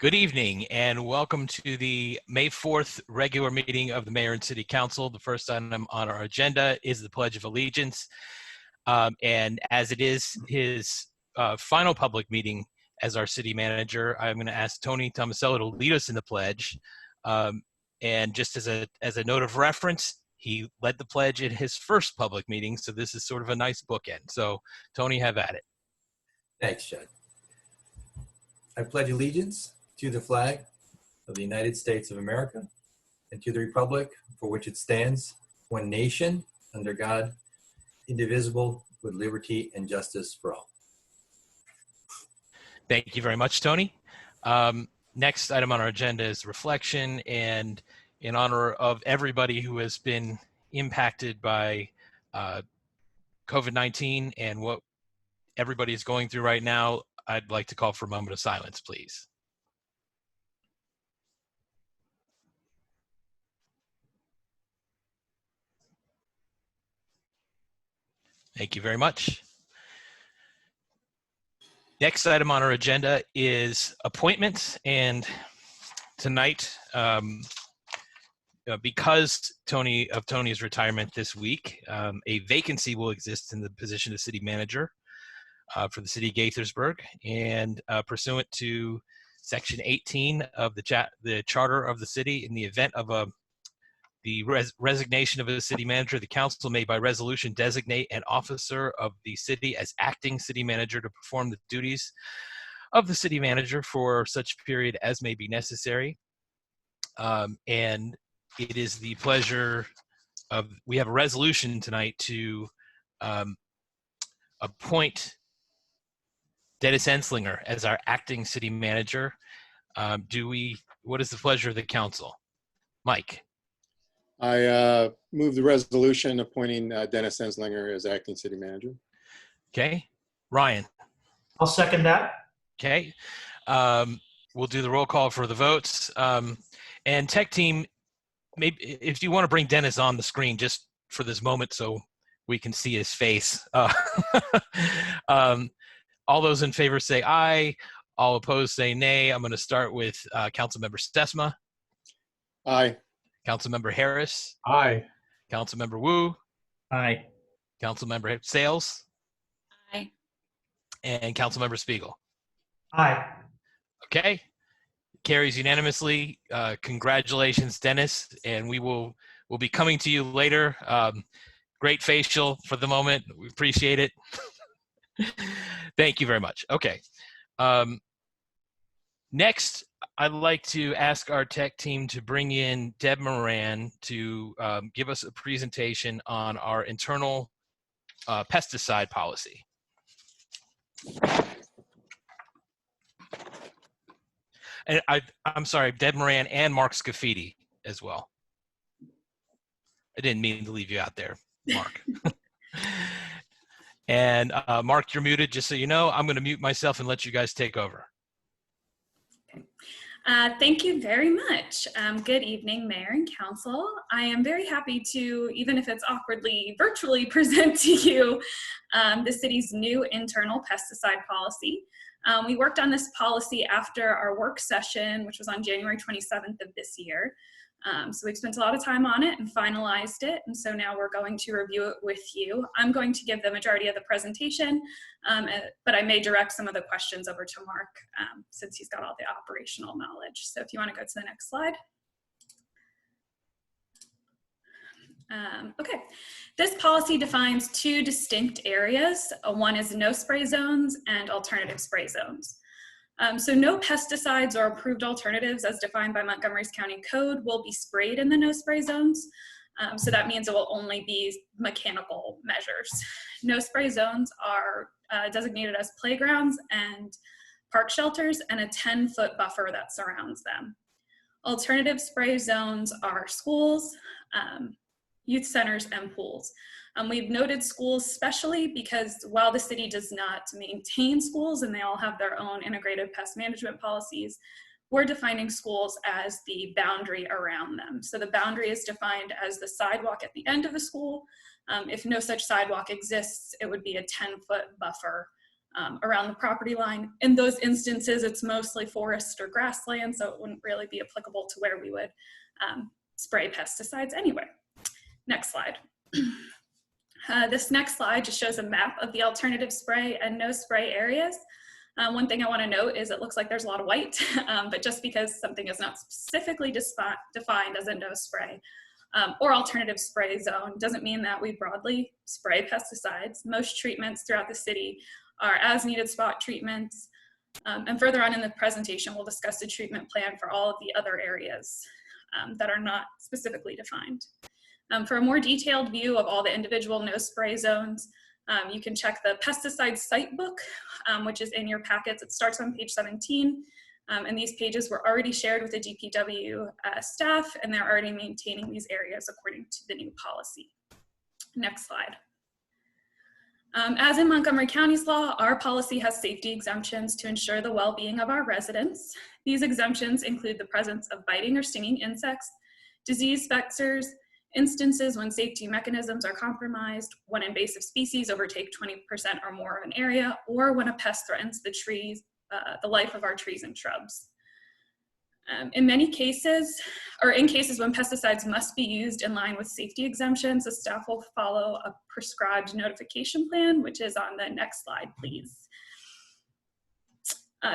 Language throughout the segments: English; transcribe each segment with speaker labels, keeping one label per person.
Speaker 1: Good evening and welcome to the May 4th regular meeting of the Mayor and City Council. The first item on our agenda is the Pledge of Allegiance. And as it is his final public meeting as our city manager, I'm going to ask Tony Tomasello to lead us in the pledge. And just as a note of reference, he led the pledge in his first public meeting, so this is sort of a nice bookend. So Tony, have at it.
Speaker 2: Thanks, Chad. I pledge allegiance to the flag of the United States of America and to the republic for which it stands, one nation, under God, indivisible, with liberty and justice for all.
Speaker 1: Thank you very much, Tony. Next item on our agenda is reflection, and in honor of everybody who has been impacted by COVID-19 and what everybody is going through right now, I'd like to call for a moment of silence, please. Thank you very much. Next item on our agenda is appointments, and tonight, because of Tony's retirement this week, a vacancy will exist in the position of city manager for the city of Gaithersburg, and pursuant to Section 18 of the charter of the city, in the event of the resignation of a city manager, the council may by resolution designate an officer of the city as acting city manager to perform the duties of the city manager for such period as may be necessary. And it is the pleasure of, we have a resolution tonight to appoint Dennis Enslinger as our acting city manager. What is the pleasure of the council? Mike?
Speaker 3: I move the resolution appointing Dennis Enslinger as acting city manager.
Speaker 1: Okay. Ryan?
Speaker 4: I'll second that.
Speaker 1: Okay. We'll do the roll call for the votes. And tech team, maybe if you want to bring Dennis on the screen just for this moment so we can see his face. All those in favor say aye. All opposed say nay. I'm going to start with Councilmember Stesma.
Speaker 3: Aye.
Speaker 1: Councilmember Harris.
Speaker 4: Aye.
Speaker 1: Councilmember Wu.
Speaker 4: Aye.
Speaker 1: Councilmember Sales.
Speaker 5: Aye.
Speaker 1: And Councilmember Spiegel.
Speaker 4: Aye.
Speaker 1: Okay. Carries unanimously. Congratulations, Dennis. And we'll be coming to you later. Great facial for the moment. We appreciate it. Thank you very much. Okay. Next, I'd like to ask our tech team to bring in Deb Moran to give us a presentation on our internal pesticide policy. And I'm sorry, Deb Moran and Mark Scafidi as well. I didn't mean to leave you out there, Mark. And Mark, you're muted, just so you know. I'm going to mute myself and let you guys take over.
Speaker 5: Thank you very much. Good evening, Mayor and Council. I am very happy to, even if it's awkwardly virtually, present to you the city's new internal pesticide policy. We worked on this policy after our work session, which was on January 27th of this year. So we've spent a lot of time on it and finalized it. And so now we're going to review it with you. I'm going to give the majority of the presentation, but I may direct some of the questions over to Mark since he's got all the operational knowledge. So if you want to go to the next slide. Okay, this policy defines two distinct areas. One is no spray zones and alternative spray zones. So no pesticides or approved alternatives as defined by Montgomery's County Code will be sprayed in the no spray zones. So that means it will only be mechanical measures. No spray zones are designated as playgrounds and park shelters and a 10-foot buffer that surrounds them. Alternative spray zones are schools, youth centers, and pools. We've noted schools especially because while the city does not maintain schools and they all have their own integrated pest management policies, we're defining schools as the boundary around them. So the boundary is defined as the sidewalk at the end of the school. If no such sidewalk exists, it would be a 10-foot buffer around the property line. In those instances, it's mostly forest or grassland, so it wouldn't really be applicable to where we would spray pesticides anyway. Next slide. This next slide just shows a map of the alternative spray and no spray areas. One thing I want to note is it looks like there's a lot of white, but just because something is not specifically defined as a no spray or alternative spray zone doesn't mean that we broadly spray pesticides. Most treatments throughout the city are as needed spot treatments. And further on in the presentation, we'll discuss the treatment plan for all of the other areas that are not specifically defined. For a more detailed view of all the individual no spray zones, you can check the pesticide site book, which is in your packets. It starts on page 17, and these pages were already shared with the DPW staff, and they're already maintaining these areas according to the new policy. Next slide. As in Montgomery County's law, our policy has safety exemptions to ensure the well-being of our residents. These exemptions include the presence of biting or stinging insects, disease vectors, instances when safety mechanisms are compromised, when invasive species overtake 20% or more of an area, or when a pest threatens the trees, the life of our trees and shrubs. In many cases, or in cases when pesticides must be used in line with safety exemptions, the staff will follow a prescribed notification plan, which is on the next slide, please.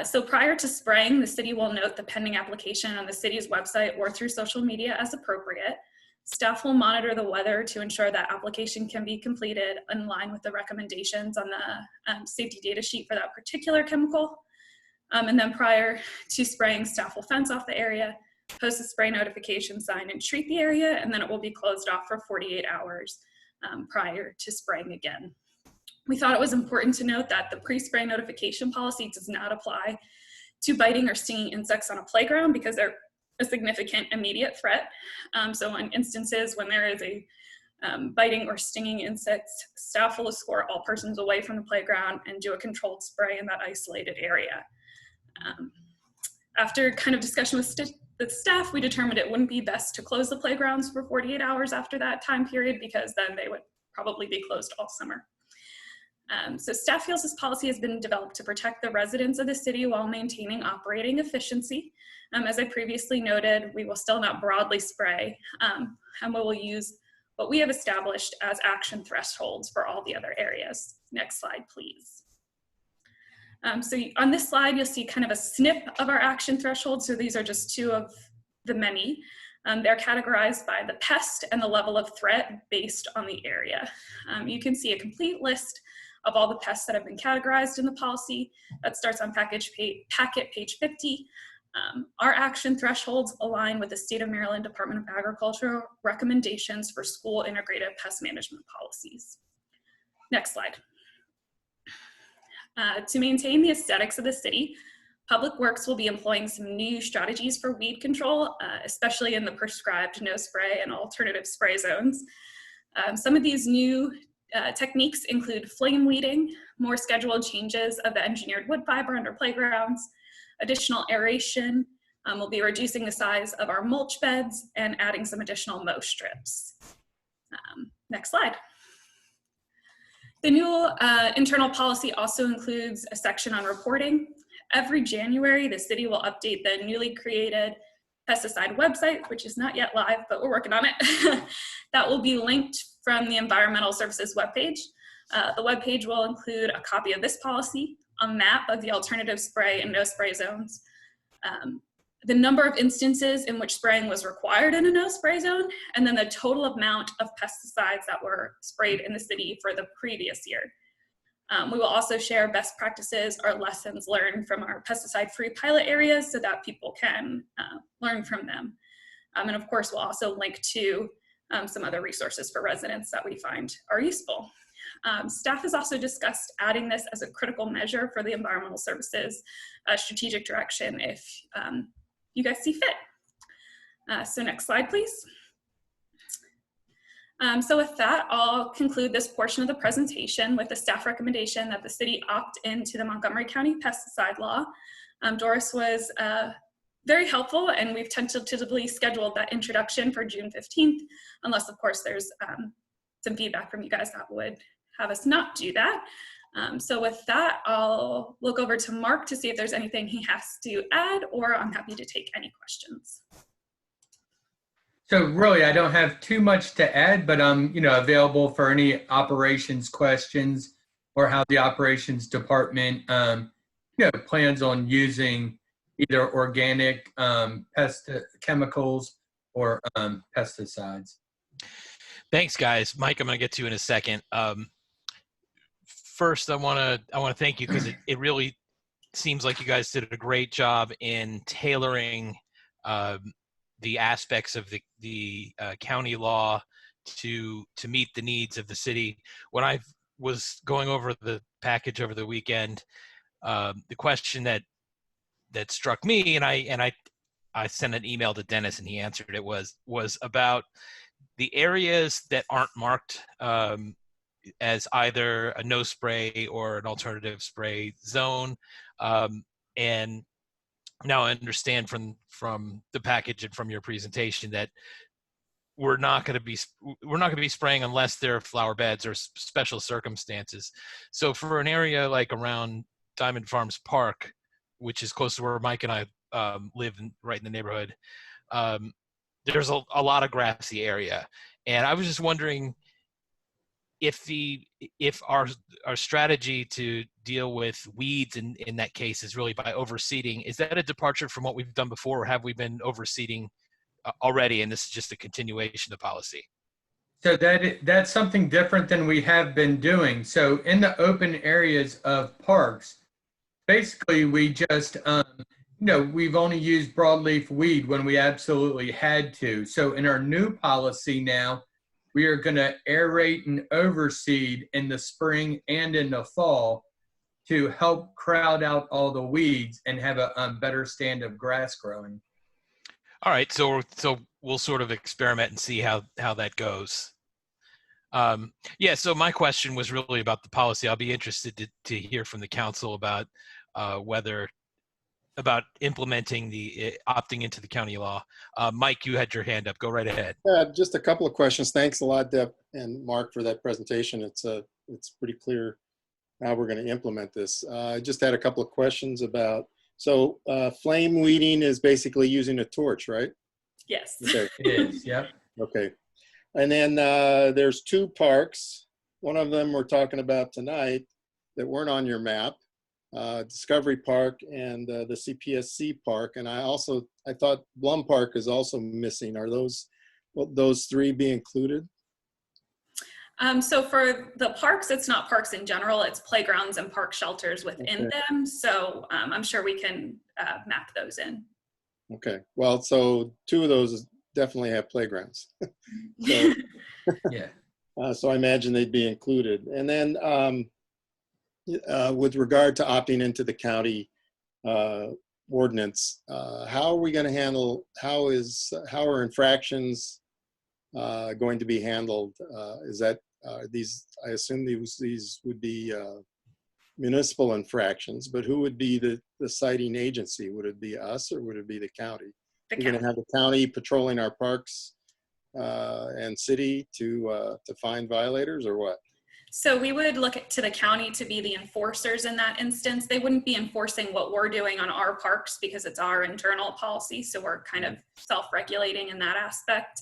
Speaker 5: So prior to spraying, the city will note the pending application on the city's website or through social media as appropriate. Staff will monitor the weather to ensure that application can be completed in line with the recommendations on the safety data sheet for that particular chemical. And then prior to spraying, staff will fence off the area, post a spray notification sign, and treat the area, and then it will be closed off for 48 hours prior to spraying again. We thought it was important to note that the pre-spray notification policy does not apply to biting or stinging insects on a playground because they're a significant immediate threat. So in instances when there is a biting or stinging insects, staff will escort all persons away from the playground and do a controlled spray in that isolated area. After kind of discussion with staff, we determined it wouldn't be best to close the playgrounds for 48 hours after that time period because then they would probably be closed all summer. So staff feels this policy has been developed to protect the residents of the city while maintaining operating efficiency. As I previously noted, we will still not broadly spray, and we will use what we have established as action thresholds for all the other areas. Next slide, please. So on this slide, you'll see kind of a snip of our action thresholds. So these are just two of the many. They're categorized by the pest and the level of threat based on the area. You can see a complete list of all the pests that have been categorized in the policy. That starts on packet page 50. Our action thresholds align with the State of Maryland Department of Agriculture recommendations for school integrated pest management policies. Next slide. To maintain the aesthetics of the city, Public Works will be employing some new strategies for weed control, especially in the prescribed no spray and alternative spray zones. Some of these new techniques include flame weeding, more scheduled changes of the engineered wood fiber under playgrounds, additional aeration. We'll be reducing the size of our mulch beds and adding some additional mow strips. Next slide. The new internal policy also includes a section on reporting. Every January, the city will update the newly created pesticide website, which is not yet live, but we're working on it. That will be linked from the Environmental Services webpage. The webpage will include a copy of this policy, a map of the alternative spray and no spray zones, the number of instances in which spraying was required in a no spray zone, and then the total amount of pesticides that were sprayed in the city for the previous year. We will also share best practices or lessons learned from our pesticide-free pilot areas so that people can learn from them. And of course, we'll also link to some other resources for residents that we find are useful. Staff has also discussed adding this as a critical measure for the environmental services strategic direction if you guys see fit. So next slide, please. So with that, I'll conclude this portion of the presentation with a staff recommendation that the city opt into the Montgomery County pesticide law. Doris was very helpful, and we've tentatively scheduled that introduction for June 15th, unless of course there's some feedback from you guys that would have us not do that. So with that, I'll look over to Mark to see if there's anything he has to add, or I'm happy to take any questions.
Speaker 6: So really, I don't have too much to add, but I'm, available for any operations questions or how the operations department, plans on using either organic chemicals or pesticides.
Speaker 1: Thanks, guys. Mike, I'm going to get to you in a second. First, I want to thank you, because it really seems like you guys did a great job in tailoring the aspects of the county law to meet the needs of the city. When I was going over the package over the weekend, the question that struck me, and I sent an email to Dennis and he answered it, was about the areas that aren't marked as either a no spray or an alternative spray zone. And now I understand from the package and from your presentation that we're not going to be spraying unless there are flower beds or special circumstances. So for an area like around Diamond Farms Park, which is close to where Mike and I live, right in the neighborhood, there's a lot of grassy area, and I was just wondering if our strategy to deal with weeds in that case is really by overseeding. Is that a departure from what we've done before, or have we been overseeding already, and this is just a continuation of policy?
Speaker 6: So that's something different than we have been doing. So in the open areas of parks, basically we just, we've only used broadleaf weed when we absolutely had to. So in our new policy now, we are going to aerate and overseed in the spring and in the fall to help crowd out all the weeds and have a better stand of grass growing.
Speaker 1: All right, so we'll sort of experiment and see how that goes. Yeah, so my question was really about the policy. I'll be interested to hear from the council about about implementing the opting into the county law. Mike, you had your hand up. Go right ahead.
Speaker 3: Just a couple of questions. Thanks a lot, Deb and Mark, for that presentation. It's pretty clear how we're going to implement this. I just had a couple of questions about, so flame weeding is basically using a torch, right?
Speaker 5: Yes.
Speaker 3: Okay.
Speaker 6: It is, yep.
Speaker 3: Okay. And then there's two parks. One of them we're talking about tonight that weren't on your map, Discovery Park and the CPSC Park. And I thought Blum Park is also missing. Are those three be included?
Speaker 5: So for the parks, it's not parks in general, it's playgrounds and park shelters within them. So I'm sure we can map those in.
Speaker 3: Okay. Well, so two of those definitely have playgrounds. So,
Speaker 6: Yeah.
Speaker 3: So I imagine they'd be included. And then with regard to opting into the county ordinance, how are we going to handle, how are infractions going to be handled? Is that I assume these would be municipal infractions, but who would be the citing agency? Would it be us or would it be the county? We're going to have the county patrolling our parks and city to find violators, or what?
Speaker 5: So we would look to the county to be the enforcers in that instance. They wouldn't be enforcing what we're doing on our parks because it's our internal policy. So we're kind of self-regulating in that aspect.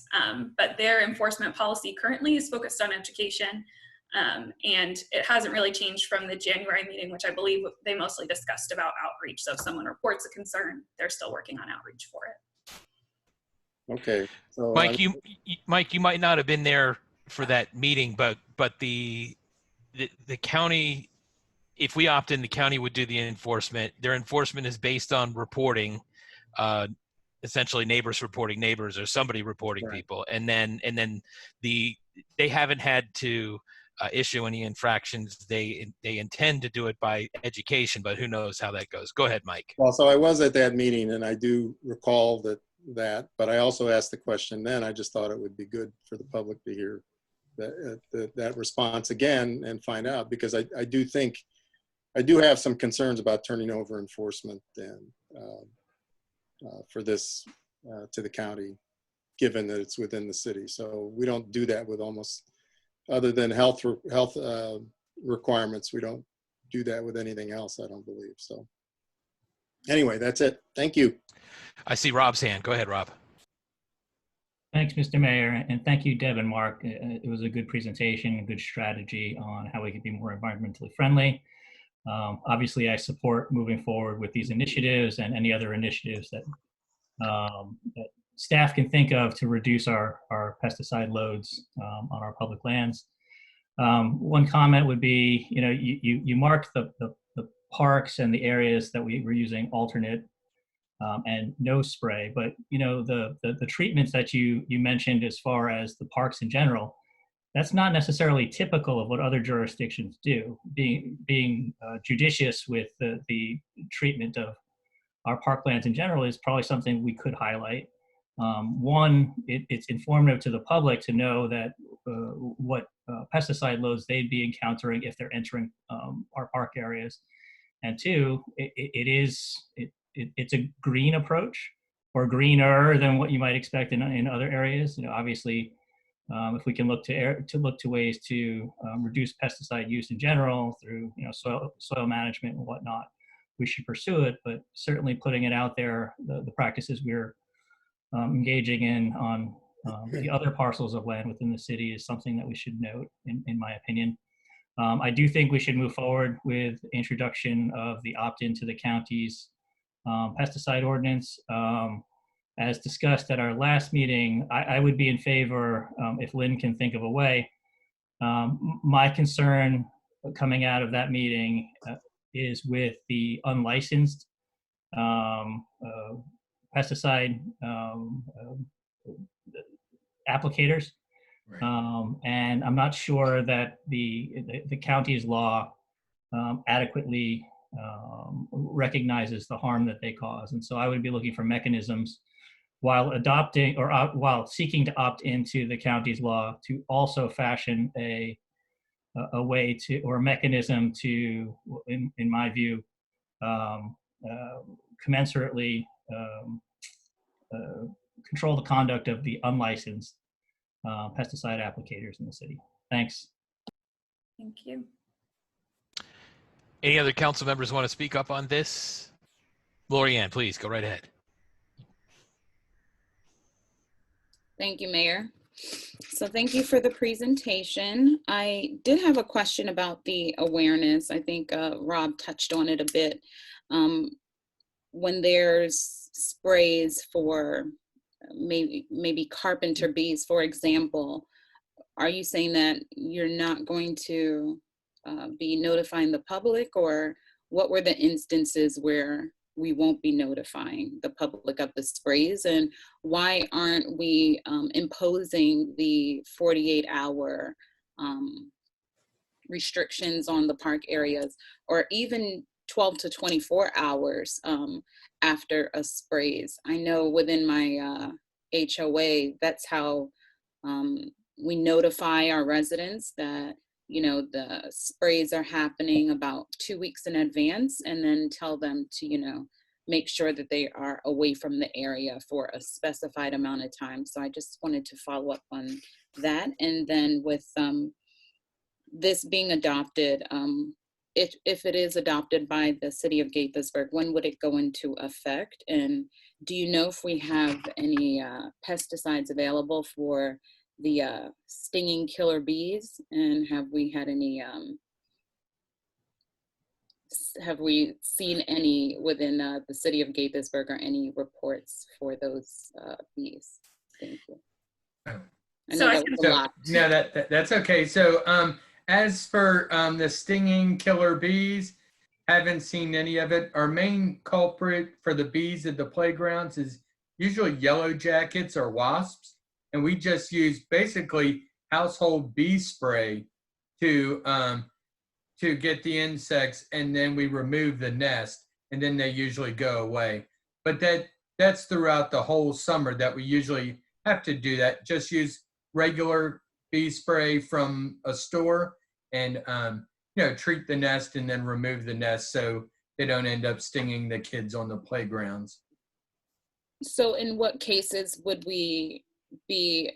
Speaker 5: But their enforcement policy currently is focused on education. And it hasn't really changed from the January meeting, which I believe they mostly discussed about outreach. So if someone reports a concern, they're still working on outreach for it.
Speaker 3: Okay. So
Speaker 1: Mike, you might not have been there for that meeting, but the county, if we opt in, the county would do the enforcement. Their enforcement is based on reporting, essentially neighbors reporting neighbors or somebody reporting people, and then they haven't had to issue any infractions. They intend to do it by education, but who knows how that goes. Go ahead, Mike.
Speaker 3: Well, so I was at that meeting and I do recall that, but I also asked the question then. I just thought it would be good for the public to hear that response again and find out, because I do have some concerns about turning over enforcement and for this to the county, given that it's within the city. So we don't do that with almost, other than health requirements, we don't do that with anything else, I don't believe. So anyway, that's it. Thank you.
Speaker 1: I see Rob's hand. Go ahead, Rob.
Speaker 4: Thanks, Mr. Mayor, and thank you, Deb and Mark. It was a good presentation, a good strategy on how we could be more environmentally friendly. Obviously, I support moving forward with these initiatives and any other initiatives that staff can think of to reduce our pesticide loads on our public lands. One comment would be, you marked the parks and the areas that we were using alternate and no spray, but the treatments that you mentioned as far as the parks in general, that's not necessarily typical of what other jurisdictions do. Being judicious with the treatment of our parklands in general is probably something we could highlight. One, it's informative to the public to know that what pesticide loads they'd be encountering if they're entering our park areas. And two, it's a green approach, or greener than what you might expect in other areas. Obviously, if we can look to ways to reduce pesticide use in general through soil management and whatnot, we should pursue it. But certainly putting it out there, the practices we're engaging in on the other parcels of land within the city is something that we should note, in my opinion. I do think we should move forward with introduction of the opt-in to the county's pesticide ordinance. As discussed at our last meeting, I would be in favor, if Lynn can think of a way. My concern coming out of that meeting is with the unlicensed pesticide applicators.
Speaker 1: Right.
Speaker 4: And I'm not sure that the county's law adequately recognizes the harm that they cause. And so I would be looking for mechanisms while adopting or while seeking to opt into the county's law to also fashion a way to, or a mechanism to, in my view, commensurately control the conduct of the unlicensed pesticide applicators in the city. Thanks.
Speaker 5: Thank you.
Speaker 1: Any other council members want to speak up on this? Lorianne, please go right ahead.
Speaker 7: Thank you, Mayor. So thank you for the presentation. I did have a question about the awareness. I think Rob touched on it a bit. When there's sprays for maybe carpenter bees, for example, are you saying that you're not going to be notifying the public, or what were the instances where we won't be notifying the public of the sprays, and why aren't we imposing the 48-hour restrictions on the park areas, or even 12 to 24 hours after a sprays? I know within my HOA, that's how we notify our residents that the sprays are happening about 2 weeks in advance, and then tell them to, make sure that they are away from the area for a specified amount of time. So I just wanted to follow up on that. And then with this being adopted, if it is adopted by the city of Gaithersburg, when would it go into effect? And do you know if we have any pesticides available for the stinging killer bees, and have we had any have we seen any within the city of Gaithersburg, or any reports for those bees? Thank you. I know that was a lot.
Speaker 6: No, that's okay. So as for the stinging killer bees, haven't seen any of it. Our main culprit for the bees at the playgrounds is usually yellow jackets or wasps. And we just use basically household bee spray to get the insects, and then we remove the nest, and then they usually go away. But that's throughout the whole summer that we usually have to do that. Just use regular bee spray from a store, and treat the nest, and then remove the nest so they don't end up stinging the kids on the playgrounds.
Speaker 7: So in what cases would we be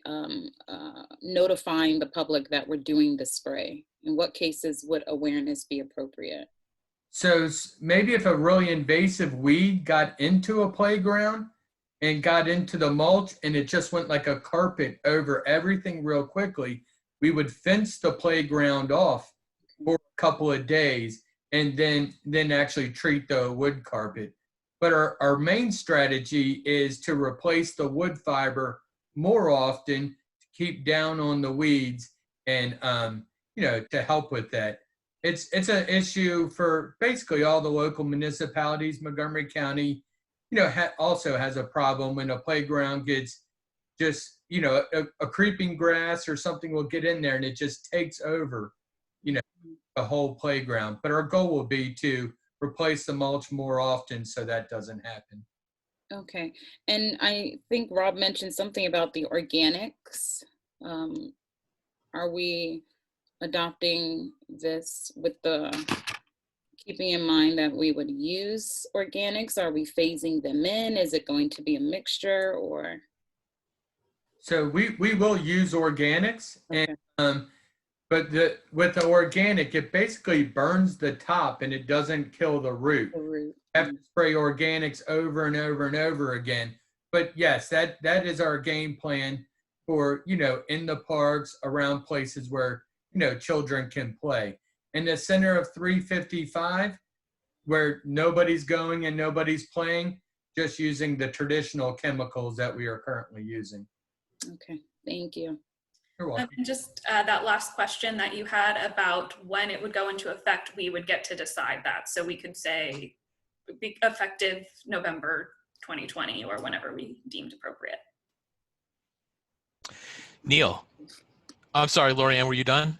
Speaker 7: notifying the public that we're doing the spray? In what cases would awareness be appropriate?
Speaker 6: So maybe if a really invasive weed got into a playground and got into the mulch and it just went like a carpet over everything real quickly, we would fence the playground off for a couple of days and then actually treat the wood carpet. But our main strategy is to replace the wood fiber more often to keep down on the weeds and to help with that. It's an issue for basically all the local municipalities. Montgomery County, also has a problem when a playground gets just, a creeping grass or something will get in there and it just takes over, the whole playground. But our goal will be to replace the mulch more often so that doesn't happen.
Speaker 7: Okay. And I think Rob mentioned something about the organics. Are we adopting this with keeping in mind that we would use organics? Are we phasing them in? Is it going to be a mixture or?
Speaker 6: So we will use organics,
Speaker 7: Okay.
Speaker 6: and but with the organic, it basically burns the top and it doesn't kill the root.
Speaker 7: The root.
Speaker 6: You have to spray organics over and over and over again. But yes, that is our game plan for, in the parks, around places where, children can play. In the center of 355, where nobody's going and nobody's playing, just using the traditional chemicals that we are currently using.
Speaker 7: Okay, thank you.
Speaker 6: You're welcome.
Speaker 5: And just that last question that you had about when it would go into effect, we would get to decide that. So we could say be effective November 2020 or whenever we deemed appropriate.
Speaker 1: Neil, I'm sorry, Lorianne, were you done?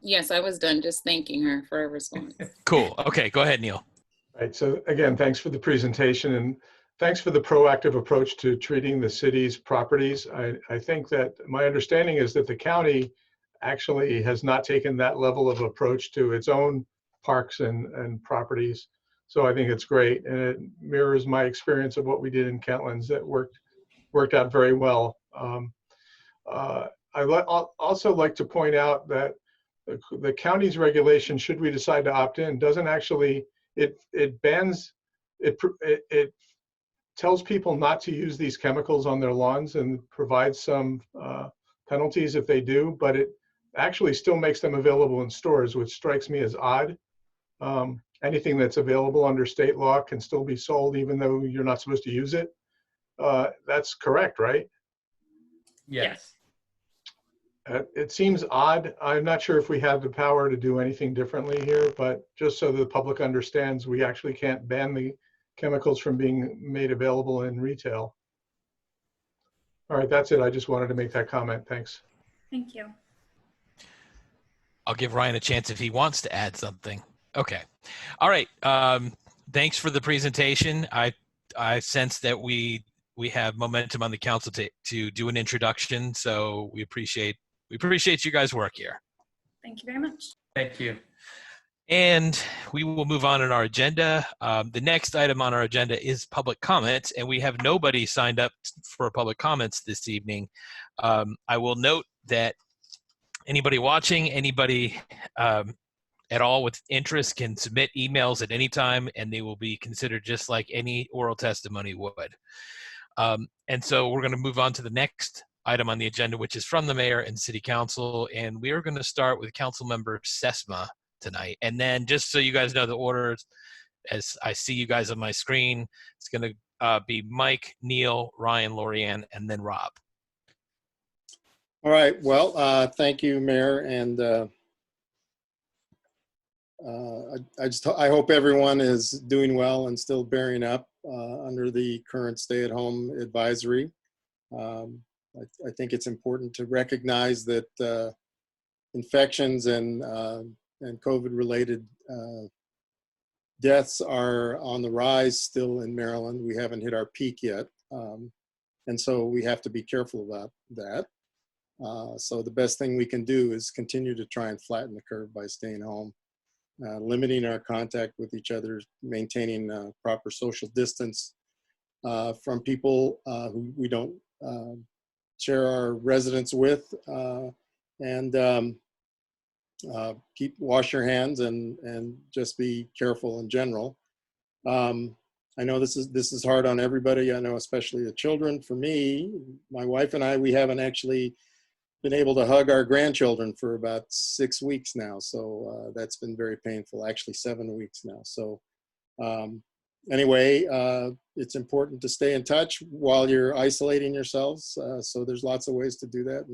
Speaker 7: Yes, I was done just thanking her for her response.
Speaker 1: Cool. Okay, go ahead, Neil.
Speaker 8: Right. So again, thanks for the presentation and thanks for the proactive approach to treating the city's properties. I think that my understanding is that the county actually has not taken that level of approach to its own parks and properties. So I think it's great. And it mirrors my experience of what we did in Kentlands that worked out very well. Also like to point out that the county's regulation, should we decide to opt in, doesn't actually, it bans, it tells people not to use these chemicals on their lawns and provides some penalties if they do, but it actually still makes them available in stores, which strikes me as odd. Anything that's available under state law can still be sold even though you're not supposed to use it. That's correct, right?
Speaker 6: Yes.
Speaker 8: It seems odd. I'm not sure if we have the power to do anything differently here, but just so the public understands, we actually can't ban the chemicals from being made available in retail. All right, that's it. I just wanted to make that comment. Thanks.
Speaker 5: Thank you.
Speaker 1: I'll give Ryan a chance if he wants to add something. Okay. All right. Thanks for the presentation. I sense that we have momentum on the council to do an introduction, so we appreciate you guys' work here.
Speaker 5: Thank you very much.
Speaker 6: Thank you.
Speaker 1: And we will move on in our agenda. The next item on our agenda is public comments, and we have nobody signed up for public comments this evening. I will note that anybody watching, anybody at all with interest can submit emails at any time, and they will be considered just like any oral testimony would. And so we're going to move on to the next item on the agenda, which is from the mayor and city council. And we are going to start with council member Sesma tonight. And then just so you guys know the order, as I see you guys on my screen, it's going to be Mike, Neil, Ryan, Lorianne, and then Rob.
Speaker 3: All right. Well, thank you, Mayor. And I hope everyone is doing well and still bearing up under the current stay-at-home advisory. I think it's important to recognize that infections and COVID-related deaths are on the rise still in Maryland. We haven't hit our peak yet. And so we have to be careful about that. So the best thing we can do is continue to try and flatten the curve by staying home, limiting our contact with each other, maintaining proper social distance from people who we don't share our residence with, and wash your hands and just be careful in general. I know this is hard on everybody. I know especially the children. For me, my wife and I, we haven't actually been able to hug our grandchildren for about 6 weeks now. So that's been very painful, actually 7 weeks now. So anyway, it's important to stay in touch while you're isolating yourselves. So there's lots of ways to do that.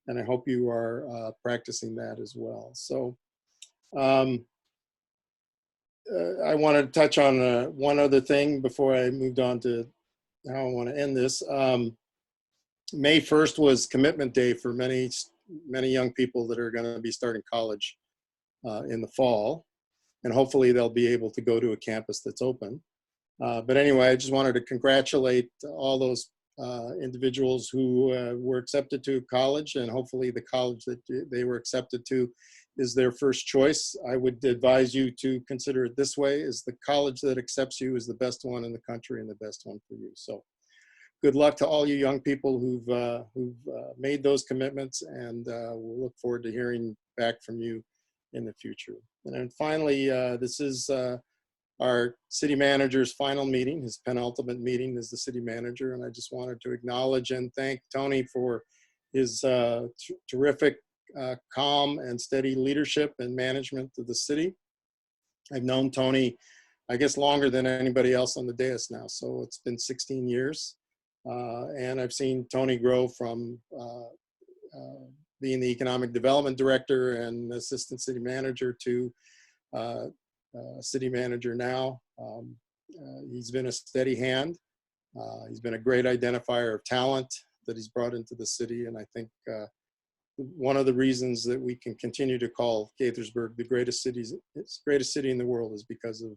Speaker 3: And I hope you are practicing that as well. So I wanted to touch on one other thing before I moved on to how I want to end this. May 1st was commitment day for many young people that are going to be starting college in the fall. And hopefully they'll be able to go to a campus that's open. But anyway, I just wanted to congratulate all those individuals who were accepted to college, and hopefully the college that they were accepted to is their first choice. I would advise you to consider it this way: is the college that accepts you is the best one in the country and the best one for you. So good luck to all you young people who've made those commitments, and we'll look forward to hearing back from you in the future. And then finally, this is our city manager's final meeting, his penultimate meeting as the city manager. And I just wanted to acknowledge and thank Tony for his terrific, calm and steady leadership and management of the city. I've known Tony, I guess, longer than anybody else on the dais now. So it's been 16 years. And I've seen Tony grow from being the economic development director and assistant city manager to city manager now. He's been a steady hand. He's been a great identifier of talent that he's brought into the city. And I think one of the reasons that we can continue to call Gaithersburg the greatest city in the world is because of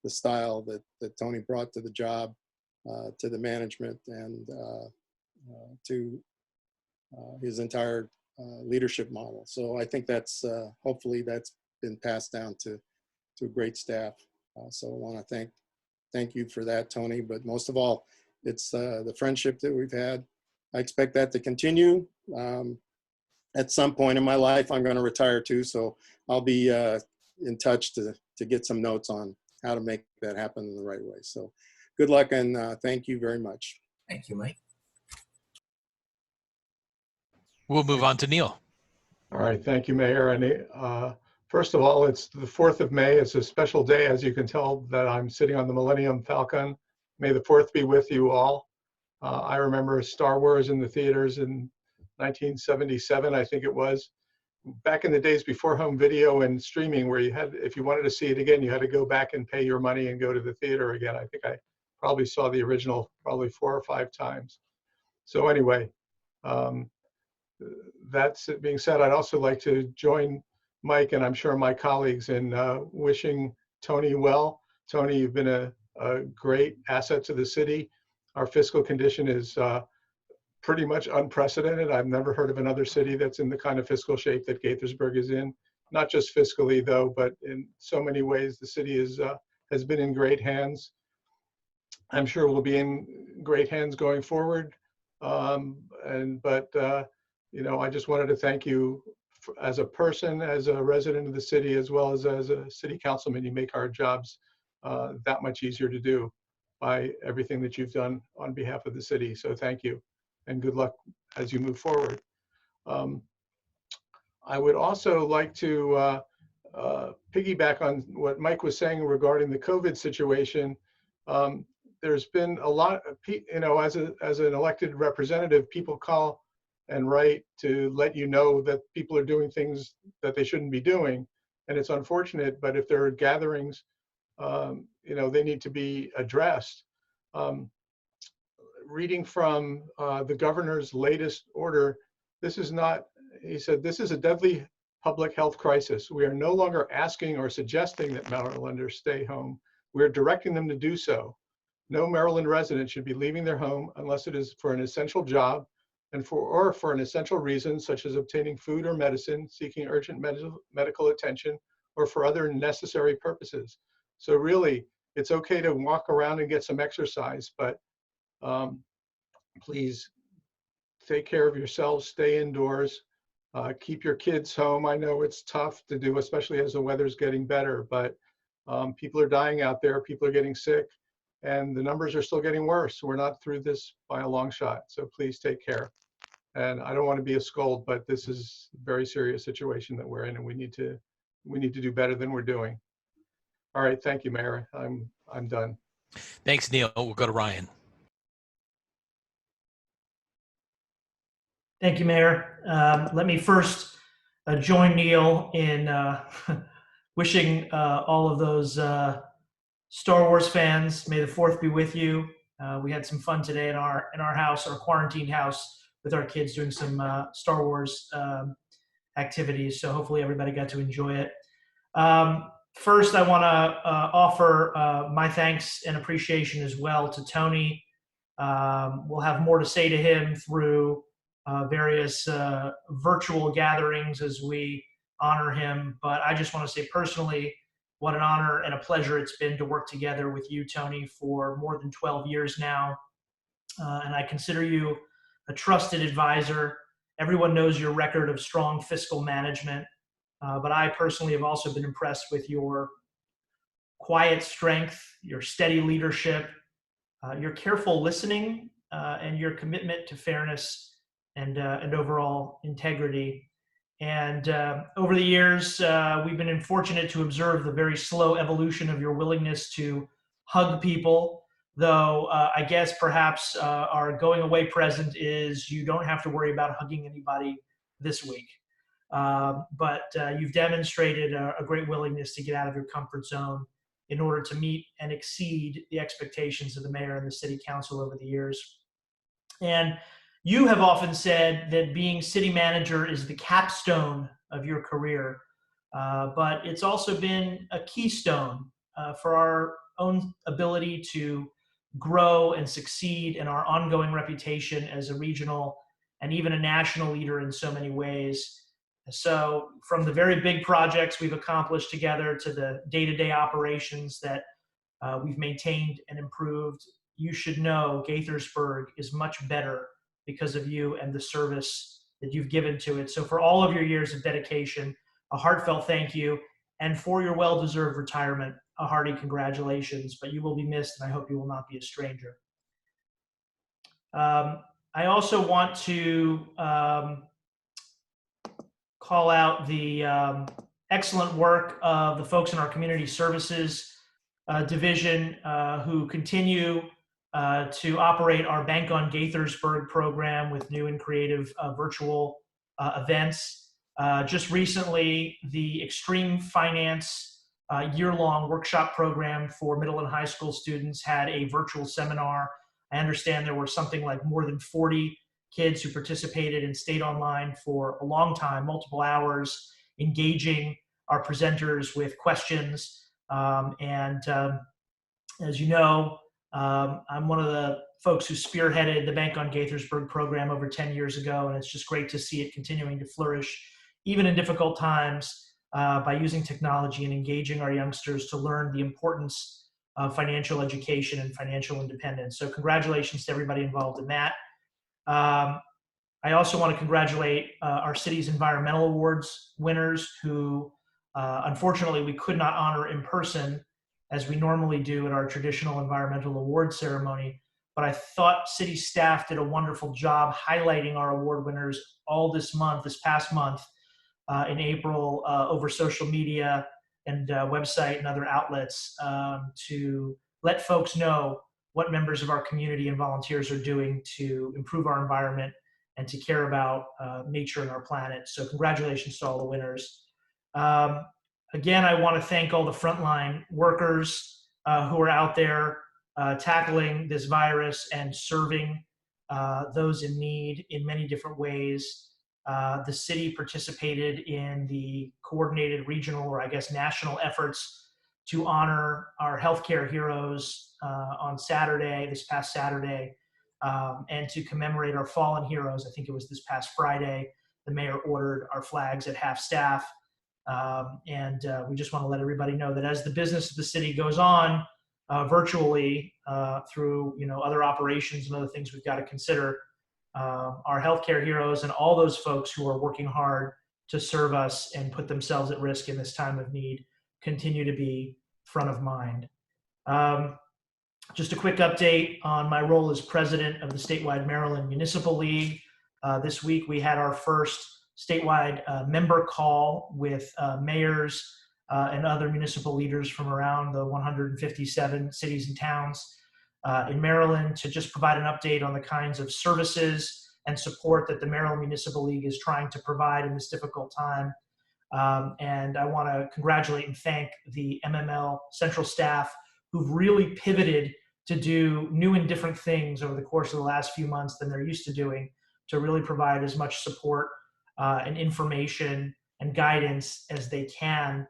Speaker 3: the style that Tony brought to the job, to the management, and to his entire leadership model. So I think that's hopefully that's been passed down to a great staff. So I want to thank you for that, Tony. But most of all, it's the friendship that we've had. I expect that to continue. At some point in my life, I'm going to retire too, so I'll be in touch to get some notes on how to make that happen in the right way. So good luck, and thank you very much.
Speaker 2: Thank you, Mike.
Speaker 1: We'll move on to Neil.
Speaker 8: All right, thank you, Mayor. And first of all, it's the 4th of May. It's a special day, as you can tell, that I'm sitting on the Millennium Falcon. May the 4th be with you all. I remember Star Wars in the theaters in 1977, I think it was. Back in the days before home video and streaming, where you had, if you wanted to see it again, you had to go back and pay your money and go to the theater again. I think I probably saw the original probably 4 or 5 times. So anyway, that's it being said, I'd also like to join Mike and I'm sure my colleagues in wishing Tony well. Tony, you've been a great asset to the city. Our fiscal condition is pretty much unprecedented. I've never heard of another city that's in the kind of fiscal shape that Gaithersburg is in. Not just fiscally though, but in so many ways the city is has been in great hands. I'm sure we'll be in great hands going forward. You know, I just wanted to thank you as a person, as a resident of the city, as well as a city councilman. You make our jobs that much easier to do by everything that you've done on behalf of the city. So thank you, and good luck as you move forward. I would also like to piggyback on what Mike was saying regarding the COVID situation. There's been a lot of, you know, as an elected representative, people call and write to let you know that people are doing things that they shouldn't be doing. And it's unfortunate, but if there are gatherings, you know, they need to be addressed. Reading from the governor's latest order, this is not, he said, this is a deadly public health crisis. We are no longer asking or suggesting that Marylanders stay home. We're directing them to do so. No Maryland resident should be leaving their home unless it is for an essential job and for an essential reason, such as obtaining food or medicine, seeking urgent medical attention, or for other necessary purposes. So really, it's okay to walk around and get some exercise, but please take care of yourselves, stay indoors, Keep your kids home. I know it's tough to do, especially as the weather's getting better, but people are dying out there, people are getting sick, and the numbers are still getting worse. We're not through this by a long shot, so please take care. And I don't want to be a scold, but this is a very serious situation that we're in, and we need to do better than we're doing. All right, thank you, Mayor. I'm done.
Speaker 1: Thanks, Neil. We'll go to Ryan.
Speaker 9: Thank you, Mayor. Let me first join Neil in wishing all of those Star Wars fans, may the 4th be with you. We had some fun today in our house, our quarantined house, with our kids doing some Star Wars activities. So hopefully everybody got to enjoy it. First, I want to offer my thanks and appreciation as well to Tony. We'll have more to say to him through various virtual gatherings as we honor him. But I just want to say personally, what an honor and a pleasure it's been to work together with you, Tony, for more than 12 years now. And I consider you a trusted advisor. Everyone knows your record of strong fiscal management. But I personally have also been impressed with your quiet strength, your steady leadership, your careful listening, and your commitment to fairness and overall integrity. And over the years, we've been fortunate to observe the very slow evolution of your willingness to hug people, though I guess perhaps our going away present is you don't have to worry about hugging anybody this week. But you've demonstrated a great willingness to get out of your comfort zone in order to meet and exceed the expectations of the mayor and the city council over the years. And you have often said that being city manager is the capstone of your career, but it's also been a keystone for our own ability to grow and succeed in our ongoing reputation as a regional and even a national leader in so many ways. So from the very big projects we've accomplished together to the day-to-day operations that we've maintained and improved, you should know Gaithersburg is much better because of you and the service that you've given to it. So for all of your years of dedication, a heartfelt thank you. And for your well-deserved retirement, a hearty congratulations. But you will be missed, and I hope you will not be a stranger. I also want to call out the excellent work of the folks in our community services division who continue to operate our Bank on Gaithersburg program with new and creative virtual events. Just recently, the Extreme Finance year-long workshop program for middle and high school students had a virtual seminar. I understand there were something like more than 40 kids who participated and stayed online for a long time, multiple hours, engaging our presenters with questions. As you know, I'm one of the folks who spearheaded the Bank on Gaithersburg program over 10 years ago, and it's just great to see it continuing to flourish, even in difficult times, by using technology and engaging our youngsters to learn the importance of financial education and financial independence. So congratulations to everybody involved in that. I also want to congratulate our city's environmental awards winners who, unfortunately, we could not honor in person as we normally do at our traditional environmental award ceremony. But I thought city staff did a wonderful job highlighting our award winners all this past month in April over social media and website and other outlets to let folks know what members of our community and volunteers are doing to improve our environment and to care about nature and our planet. So congratulations to all the winners. Again, I want to thank all the frontline workers who are out there tackling this virus and serving those in need in many different ways. The city participated in the coordinated regional, or I guess national efforts to honor our healthcare heroes on Saturday, this past Saturday, and to commemorate our fallen heroes. I think it was this past Friday. The mayor ordered our flags at half staff. And we just want to let everybody know that as the business of the city goes on virtually through other operations and other things we've got to consider, our healthcare heroes, and all those folks who are working hard to serve us and put themselves at risk in this time of need continue to be front of mind. Just a quick update on my role as president of the statewide Maryland Municipal League. This week we had our first statewide member call with mayors and other municipal leaders from around the 157 cities and towns in Maryland to just provide an update on the kinds of services and support that the Maryland Municipal League is trying to provide in this difficult time. And I want to congratulate and thank the MML central staff who've really pivoted to do new and different things over the course of the last few months than they're used to doing, to really provide as much support and information and guidance as they can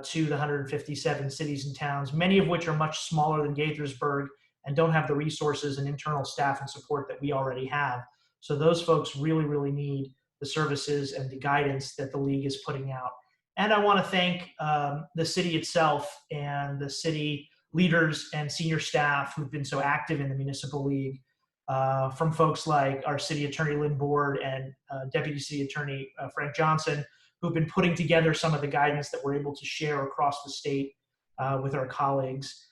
Speaker 9: to the 157 cities and towns, many of which are much smaller than Gaithersburg and don't have the resources and internal staff and support that we already have. So those folks really, really need the services and the guidance that the league is putting out. And I want to thank the city itself and the city leaders and senior staff who've been so active in the municipal league, from folks like our city attorney Lynn Board and deputy city attorney Frank Johnson, who've been putting together some of the guidance that we're able to share across the state with our colleagues.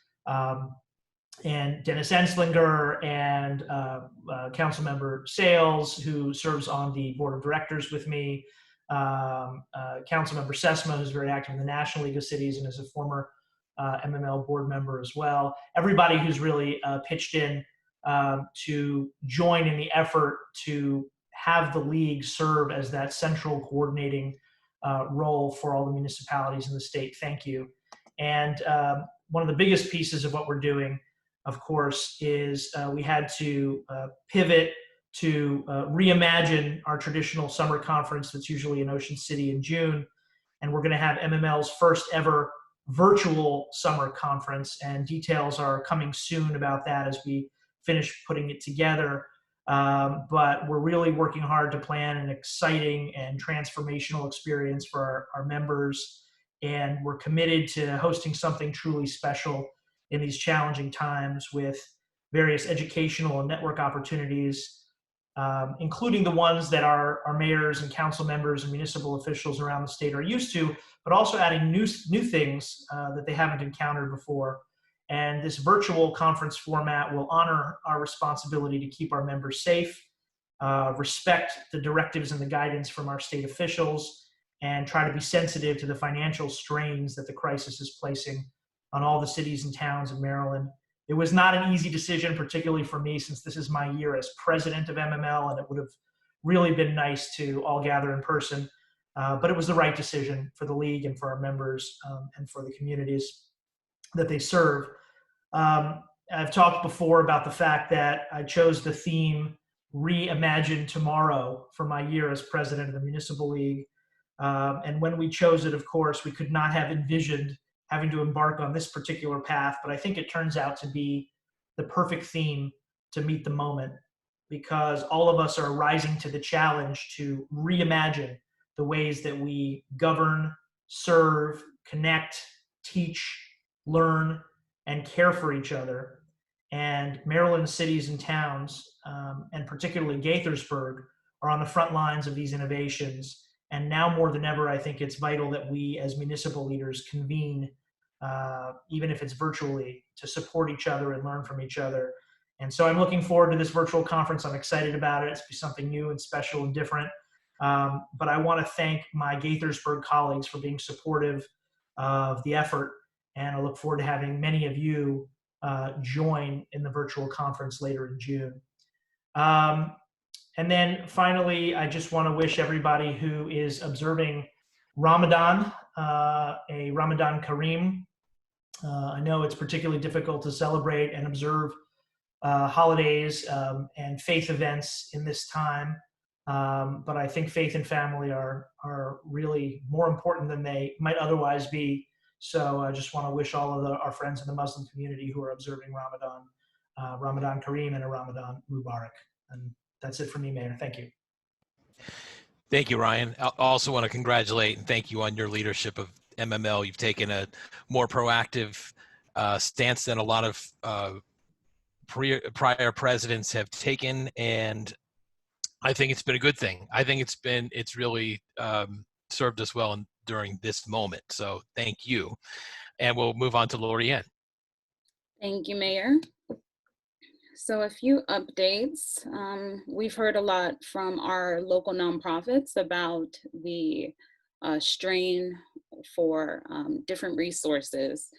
Speaker 9: And Dennis Enslinger and Councilmember Sales, who serves on the board of directors with me, Councilmember Sesma, who's very active in the National League of Cities and is a former MML board member as well. Everybody who's really pitched in to join in the effort to have the league serve as that central coordinating role for all the municipalities in the state. Thank you. And one of the biggest pieces of what we're doing, of course, is we had to pivot to reimagine our traditional summer conference that's usually in Ocean City in June. And we're going to have MML's first ever virtual summer conference, and details are coming soon about that as we finish putting it together. But we're really working hard to plan an exciting and transformational experience for our members. And we're committed to hosting something truly special in these challenging times with various educational and network opportunities, including the ones that our mayors and council members and municipal officials around the state are used to, but also adding new things that they haven't encountered before. And this virtual conference format will honor our responsibility to keep our members safe, respect the directives and the guidance from our state officials, and try to be sensitive to the financial strains that the crisis is placing on all the cities and towns in Maryland. It was not an easy decision, particularly for me, since this is my year as president of MML, and it would have really been nice to all gather in person. But it was the right decision for the league and for our members and for the communities that they serve. I've talked before about the fact that I chose the theme Reimagine Tomorrow for my year as president of the Municipal League. And when we chose it, of course, we could not have envisioned having to embark on this particular path, but I think it turns out to be the perfect theme to meet the moment, because all of us are rising to the challenge to reimagine the ways that we govern, serve, connect, teach, learn, and care for each other. And Maryland cities and towns, and particularly Gaithersburg, are on the front lines of these innovations. And now more than ever, I think it's vital that we as municipal leaders convene, even if it's virtually, to support each other and learn from each other. And so I'm looking forward to this virtual conference. I'm excited about it. It's be something new and special and different. But I want to thank my Gaithersburg colleagues for being supportive of the effort. And I look forward to having many of you join in the virtual conference later in June. And then finally, I just want to wish everybody who is observing Ramadan, a Ramadan Kareem. I know it's particularly difficult to celebrate and observe holidays and faith events in this time. But I think faith and family are really more important than they might otherwise be. So I just want to wish all of our friends in the Muslim community who are observing Ramadan, Ramadan Kareem and a Ramadan Mubarak. And that's it for me, Mayor. Thank you.
Speaker 1: Thank you, Ryan. I also want to congratulate and thank you on your leadership of MML. You've taken a more proactive stance than a lot of prior presidents have taken, and I think it's been a good thing. I think it's really served us well during this moment. So thank you. And we'll move on to Lorianne.
Speaker 7: Thank you, Mayor. So a few updates. We've heard a lot from our local nonprofits about the strain for different resources.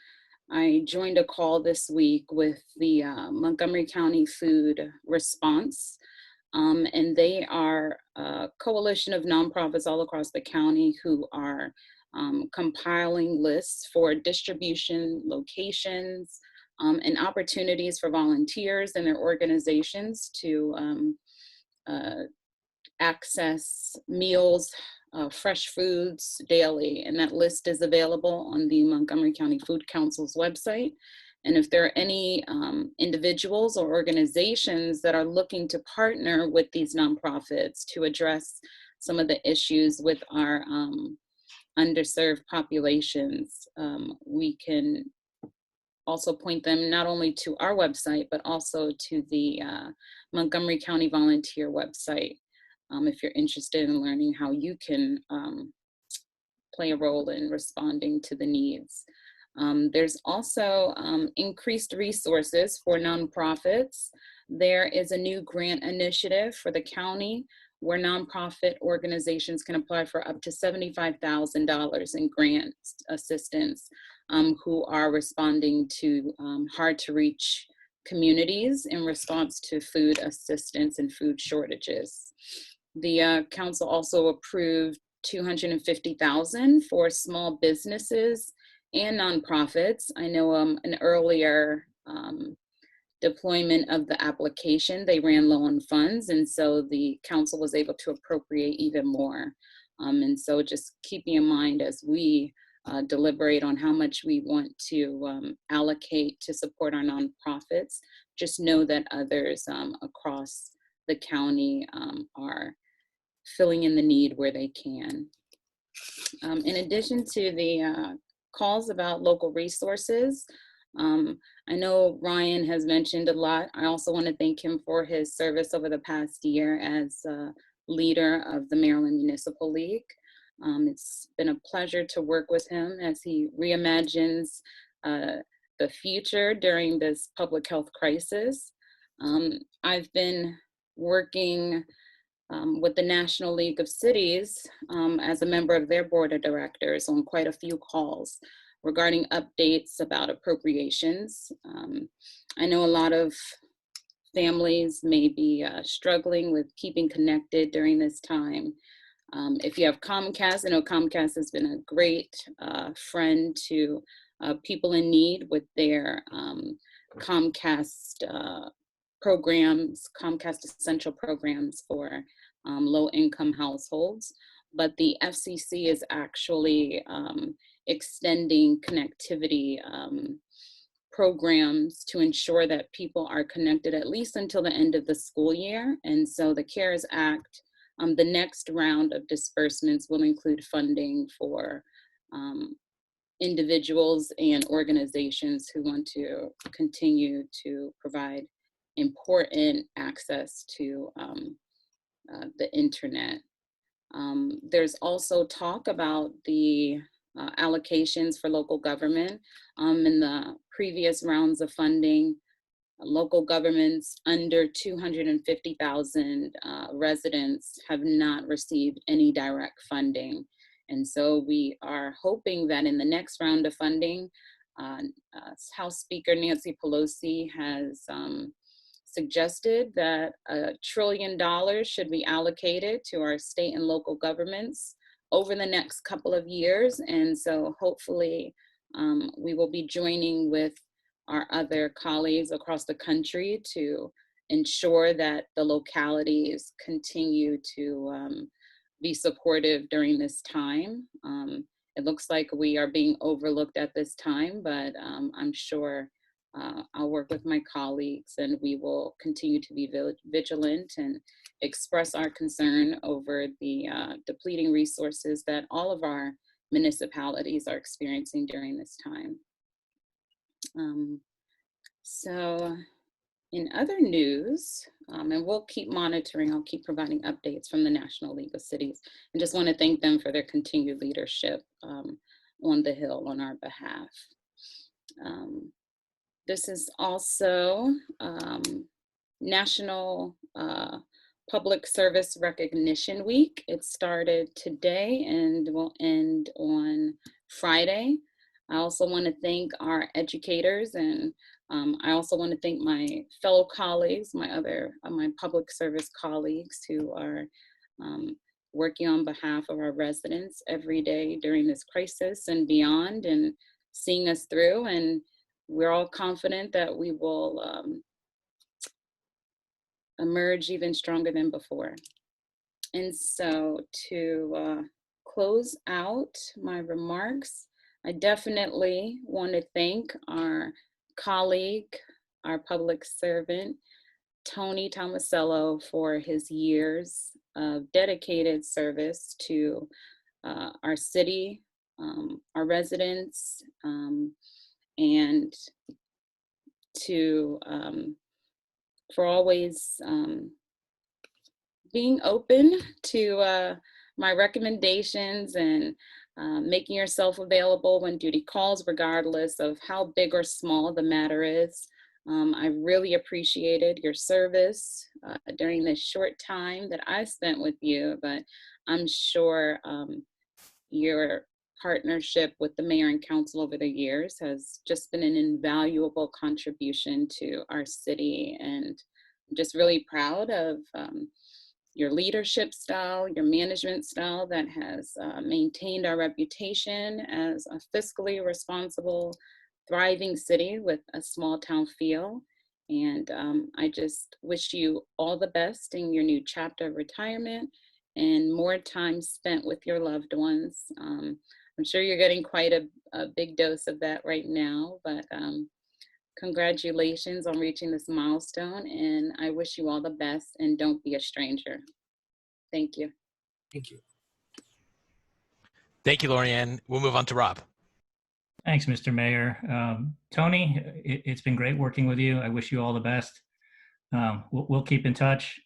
Speaker 7: I joined a call this week with the Montgomery County Food Response, and they are a coalition of nonprofits all across the county who are compiling lists for distribution locations, and opportunities for volunteers and their organizations to access meals, fresh foods daily. And that list is available on the Montgomery County Food Council's website. And if there are any individuals or organizations that are looking to partner with these nonprofits to address some of the issues with our underserved populations, we can also point them not only to our website, but also to the Montgomery County Volunteer website, if you're interested in learning how you can play a role in responding to the needs. There's also increased resources for nonprofits. There is a new grant initiative for the county where nonprofit organizations can apply for up to $75,000 in grant assistance who are responding to hard to reach communities in response to food assistance and food shortages. The council also approved $250,000 for small businesses and nonprofits. I know an earlier deployment of the application, they ran low on funds, and so the council was able to appropriate even more. And so just keeping in mind as we deliberate on how much we want to allocate to support our nonprofits, just know that others across the county are filling in the need where they can. In addition to the calls about local resources, I know Ryan has mentioned a lot. I also want to thank him for his service over the past year as leader of the Maryland Municipal League. It's been a pleasure to work with him as he reimagines the future during this public health crisis. I've been working with the National League of Cities as a member of their board of directors on quite a few calls regarding updates about appropriations. I know a lot of families may be struggling with keeping connected during this time. If you have Comcast, I know Comcast has been a great friend to people in need with their Comcast programs, Comcast Essential programs for low-income households. But the FCC is actually extending connectivity programs to ensure that people are connected at least until the end of the school year. And so the CARES Act, the next round of disbursements will include funding for individuals and organizations who want to continue to provide important access to the internet. There's also talk about the allocations for local government. In the previous rounds of funding, local governments under 250,000 residents have not received any direct funding. And so we are hoping that in the next round of funding, House Speaker Nancy Pelosi has suggested that $1 trillion should be allocated to our state and local governments over the next couple of years. And so hopefully we will be joining with our other colleagues across the country to ensure that the localities continue to be supportive during this time. It looks like we are being overlooked at this time, but I'm sure I'll work with my colleagues and we will continue to be vigilant and express our concern over the depleting resources that all of our municipalities are experiencing during this time. So In other news, and we'll keep monitoring, I'll keep providing updates from the National League of Cities, and just want to thank them for their continued leadership on the Hill on our behalf. This is also National Public Service Recognition Week. It started today and will end on Friday. I also want to thank our educators, and I also want to thank my fellow colleagues, my public service colleagues who are working on behalf of our residents every day during this crisis and beyond, and seeing us through. And we're all confident that we will emerge even stronger than before. And so to close out my remarks, I definitely want to thank our colleague, our public servant, Tony Tomasello, for his years of dedicated service to our city, our residents, and to for always being open to my recommendations and making yourself available when duty calls, regardless of how big or small the matter is. I really appreciated your service during this short time that I spent with you, but I'm sure your partnership with the mayor and council over the years has just been an invaluable contribution to our city. And I'm just really proud of your leadership style, your management style that has maintained our reputation as a fiscally responsible, thriving city with a small town feel. And I just wish you all the best in your new chapter of retirement and more time spent with your loved ones. I'm sure you're getting quite a big dose of that right now, but congratulations on reaching this milestone, and I wish you all the best, and don't be a stranger. Thank you.
Speaker 2: Thank you.
Speaker 1: Thank you, Lorianne. We'll move on to Rob.
Speaker 4: Thanks, Mr. Mayor. Tony, it's been great working with you. I wish you all the best. We'll keep in touch.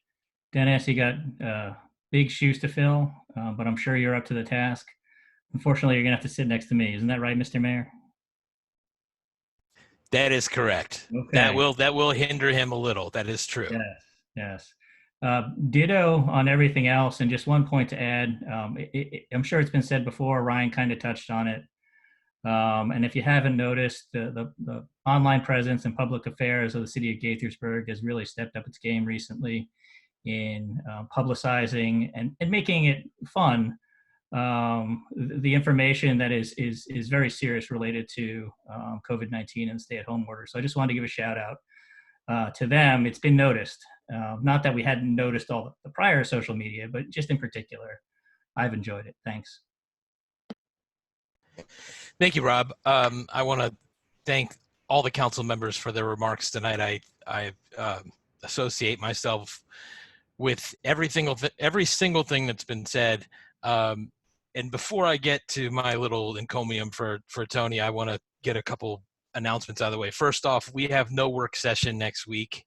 Speaker 4: Dennis, you got big shoes to fill, but I'm sure you're up to the task. Unfortunately, you're gonna have to sit next to me. Isn't that right, Mr. Mayor?
Speaker 1: That is correct.
Speaker 4: Okay.
Speaker 1: That will hinder him a little. That is true.
Speaker 4: Yes. Ditto on everything else. And just one point to add, I'm sure it's been said before, Ryan kind of touched on it. And if you haven't noticed, the online presence and public affairs of the city of Gaithersburg has really stepped up its game recently in publicizing and making it fun. The information that is very serious related to COVID-19 and stay-at-home order. So I just wanted to give a shout out to them. It's been noticed. Not that we hadn't noticed all the prior social media, but just in particular, I've enjoyed it. Thanks.
Speaker 1: Thank you, Rob. I want to thank all the council members for their remarks tonight. I associate myself with every single thing that's been said. And before I get to my little encomium for Tony, I want to get a couple announcements out of the way. First off, we have no work session next week.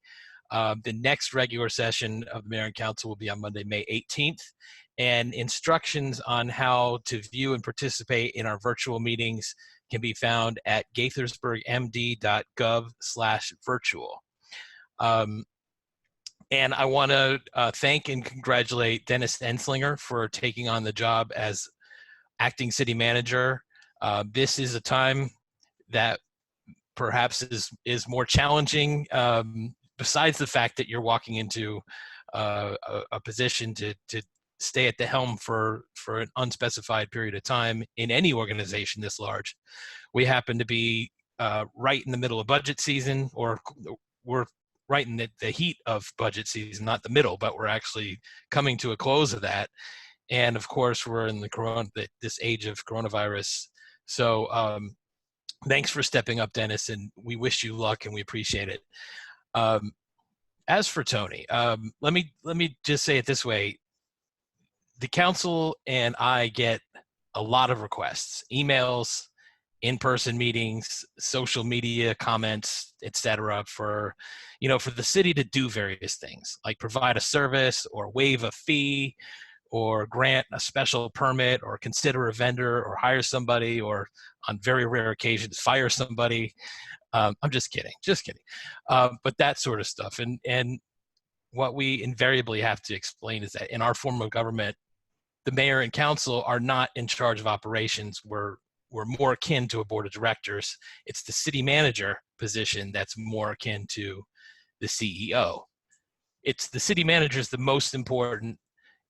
Speaker 1: The next regular session of the Mayor and Council will be on Monday, May 18th. And instructions on how to view and participate in our virtual meetings can be found at gaithersburgmd.gov/virtual. And I want to thank and congratulate Dennis Enslinger for taking on the job as acting city manager. This is a time that perhaps is more challenging, besides the fact that you're walking into a position to stay at the helm for an unspecified period of time in any organization this large. We happen to be right in the middle of budget season, or we're right in the heat of budget season, not the middle, but we're actually coming to a close of that. And of course, we're in this age of coronavirus. So thanks for stepping up, Dennis, and we wish you luck and we appreciate it. As for Tony, let me just say it this way. The council and I get a lot of requests, emails, in-person meetings, social media comments, etc., for the city to do various things like provide a service or waive a fee or grant a special permit or consider a vendor or hire somebody or on very rare occasions fire somebody. I'm just kidding. But that sort of stuff. And what we invariably have to explain is that in our form of government, the mayor and council are not in charge of operations. We're more akin to a board of directors. It's the city manager position that's more akin to the CEO. It's the city manager is the most important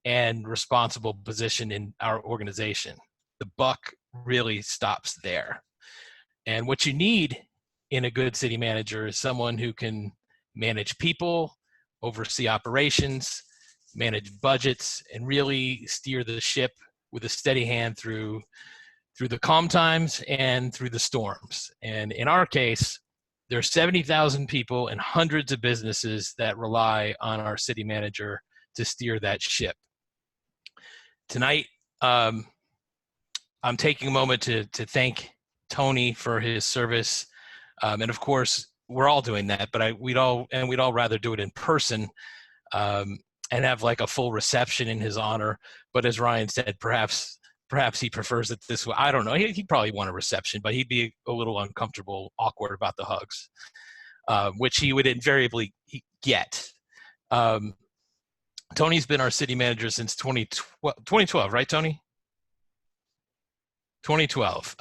Speaker 1: and responsible position in our organization. The buck really stops there. And what you need in a good city manager is someone who can manage people, oversee operations, manage budgets, and really steer the ship with a steady hand through the calm times and through the storms. And in our case, there are 70,000 people and hundreds of businesses that rely on our city manager to steer that ship. Tonight, I'm taking a moment to thank Tony for his service. And of course, we're all doing that, but we'd all rather do it in person and have like a full reception in his honor. But as Ryan said, perhaps he prefers it this way. I don't know. He'd probably want a reception, but he'd be a little uncomfortable, awkward about the hugs, which he would invariably get. Tony's been our city manager since 2012, right, Tony? 2012.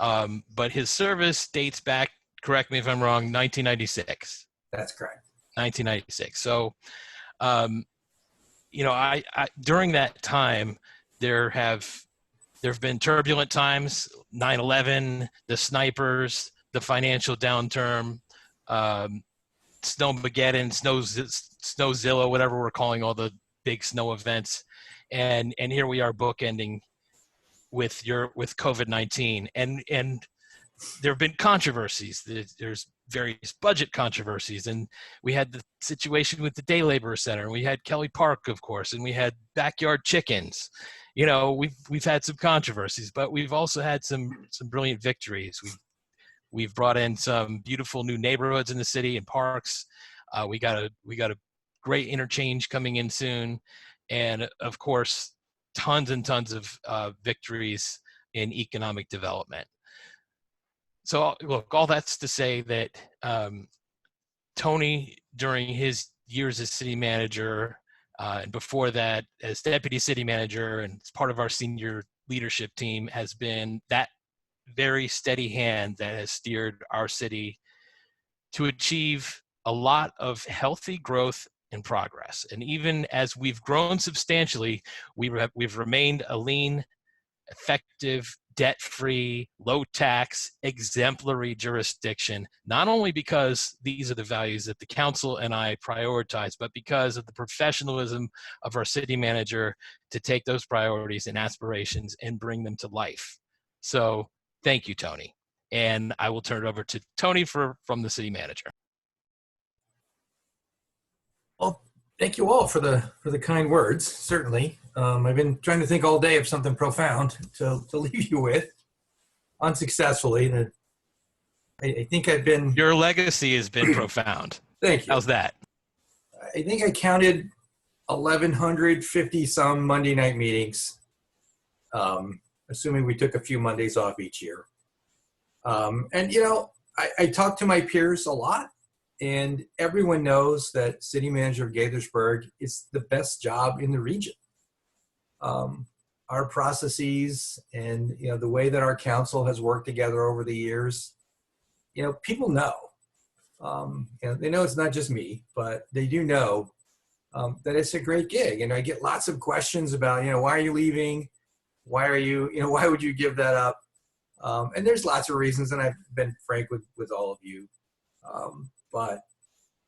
Speaker 1: But his service dates back, correct me if I'm wrong, 1996.
Speaker 2: That's correct.
Speaker 1: 1996. So, I during that time, there have been turbulent times, 9/11, the snipers, the financial downturn, Snowmageddon, Snowzilla, whatever we're calling all the big snow events, and here we are bookending with COVID-19, and there have been controversies. There's various budget controversies, and we had the situation with the Day Labor Center, and we had Kelly Park, of course, and we had backyard chickens. We've had some controversies, but we've also had some brilliant victories. We've brought in some beautiful new neighborhoods in the city and parks. We got a great interchange coming in soon, and of course, tons and tons of victories in economic development. So look, all that's to say that Tony, during his years as city manager, and before that as deputy city manager and as part of our senior leadership team, has been that very steady hand that has steered our city to achieve a lot of healthy growth and progress. And even as we've grown substantially, we've remained a lean, effective, debt-free, low-tax, exemplary jurisdiction, not only because these are the values that the council and I prioritize, but because of the professionalism of our city manager to take those priorities and aspirations and bring them to life. So thank you, Tony. And I will turn it over to Tony from the city manager.
Speaker 2: Well, thank you all for the kind words. Certainly, I've been trying to think all day of something profound to leave you with, unsuccessfully. I think I've been.
Speaker 1: Your legacy has been profound.
Speaker 2: Thank you.
Speaker 1: How's that?
Speaker 2: I think I counted 1,150 some Monday night meetings, assuming we took a few Mondays off each year. And I talk to my peers a lot. And everyone knows that city manager of Gaithersburg is the best job in the region. Our processes and the way that our council has worked together over the years, people know. They know it's not just me, but they do know that it's a great gig. And I get lots of questions about, why are you leaving? Why are you, why would you give that up? And there's lots of reasons, and I've been frank with all of you. But,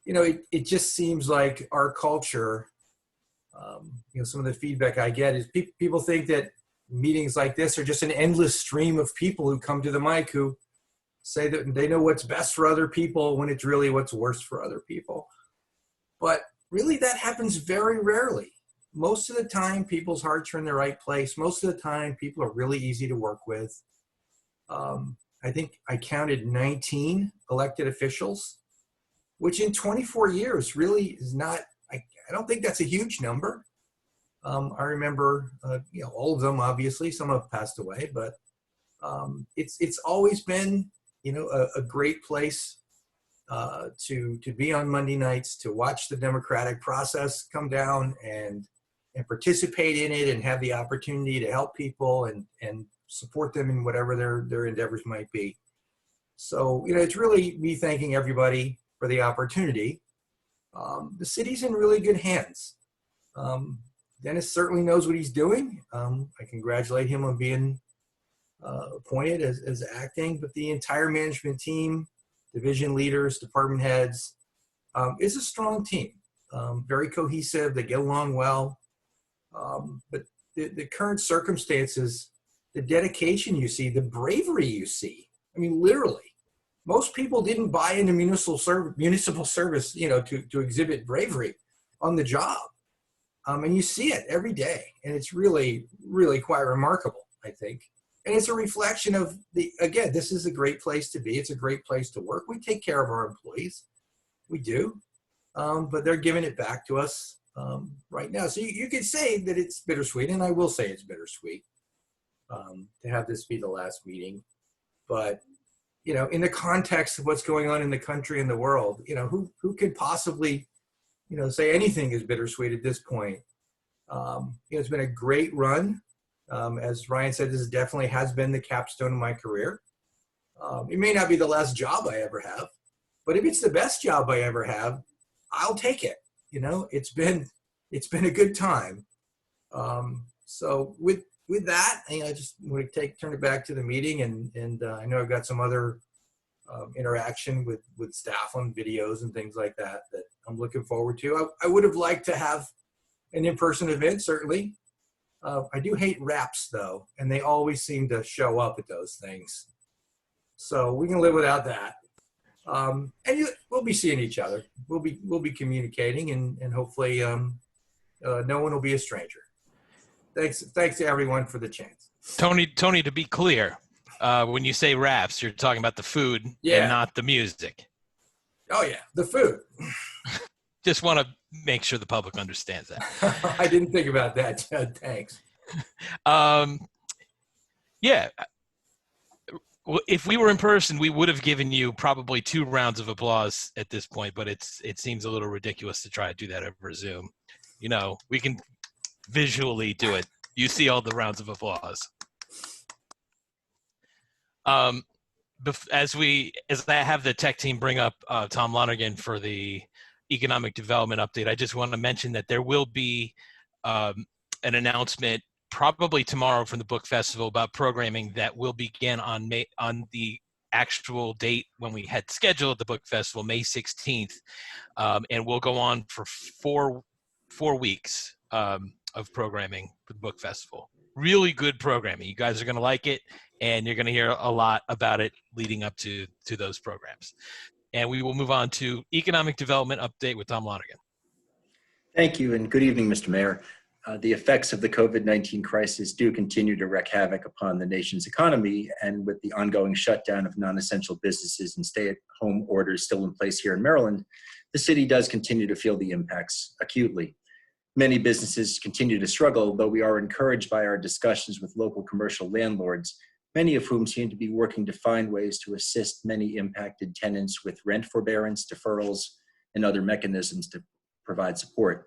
Speaker 2: it just seems like our culture, some of the feedback I get is people think that meetings like this are just an endless stream of people who come to the mic who say that they know what's best for other people when it's really what's worst for other people. But really that happens very rarely. Most of the time, people's hearts are in the right place. Most of the time, people are really easy to work with. I think I counted 19 elected officials, which in 24 years really is not, I don't think that's a huge number. I remember, all of them, obviously, some have passed away, but it's always been, a great place to be on Monday nights, to watch the democratic process come down and participate in it and have the opportunity to help people and support them in whatever their endeavors might be. So, it's really me thanking everybody for the opportunity. The city's in really good hands. Dennis certainly knows what he's doing. I congratulate him on being appointed as acting, but the entire management team, division leaders, department heads, is a strong team. Very cohesive, they get along well. But the current circumstances, the dedication you see, the bravery you see, I mean, literally, most people didn't buy into municipal service, to exhibit bravery on the job. And you see it every day. And it's really, really quite remarkable, I think. And it's a reflection of again, this is a great place to be. It's a great place to work. We take care of our employees. We do. But they're giving it back to us right now. So you could say that it's bittersweet, and I will say it's bittersweet to have this be the last meeting. But, in the context of what's going on in the country and the world, who could possibly, say anything is bittersweet at this point? It's been a great run. As Ryan said, this definitely has been the capstone of my career. It may not be the last job I ever have, but if it's the best job I ever have, I'll take it. It's been a good time. So with that, I just want to turn it back to the meeting, and I know I've got some other interaction with staff on videos and things like that I'm looking forward to. I would have liked to have an in-person event, certainly. I do hate wraps though, and they always seem to show up at those things. So we can live without that. And we'll be seeing each other. We'll be communicating, and hopefully no one will be a stranger. Thanks to everyone for the chance.
Speaker 1: Tony, to be clear, when you say wraps, you're talking about the food and not the music.
Speaker 2: Oh yeah, the food.
Speaker 1: Just want to make sure the public understands that.
Speaker 2: I didn't think about that. Thanks.
Speaker 1: Yeah. Well, if we were in person, we would have given you probably 2 rounds of applause at this point, but it seems a little ridiculous to try to do that over Zoom. We can visually do it. You see all the rounds of applause. As I have the tech team bring up Tom Lonergan for the economic development update, I just want to mention that there will be an announcement probably tomorrow from the book festival about programming that will begin on the actual date when we had scheduled the book festival, May 16th, and we'll go on for four weeks of programming for the book festival. Really good programming. You guys are going to like it, and you're going to hear a lot about it leading up to those programs. And we will move on to economic development update with Tom Lonergan.
Speaker 10: Thank you, and good evening, Mr. Mayor. The effects of the COVID-19 crisis do continue to wreak havoc upon the nation's economy, and with the ongoing shutdown of non-essential businesses and stay-at-home orders still in place here in Maryland, the city does continue to feel the impacts acutely. Many businesses continue to struggle, though we are encouraged by our discussions with local commercial landlords, many of whom seem to be working to find ways to assist many impacted tenants with rent forbearance, deferrals, and other mechanisms to provide support.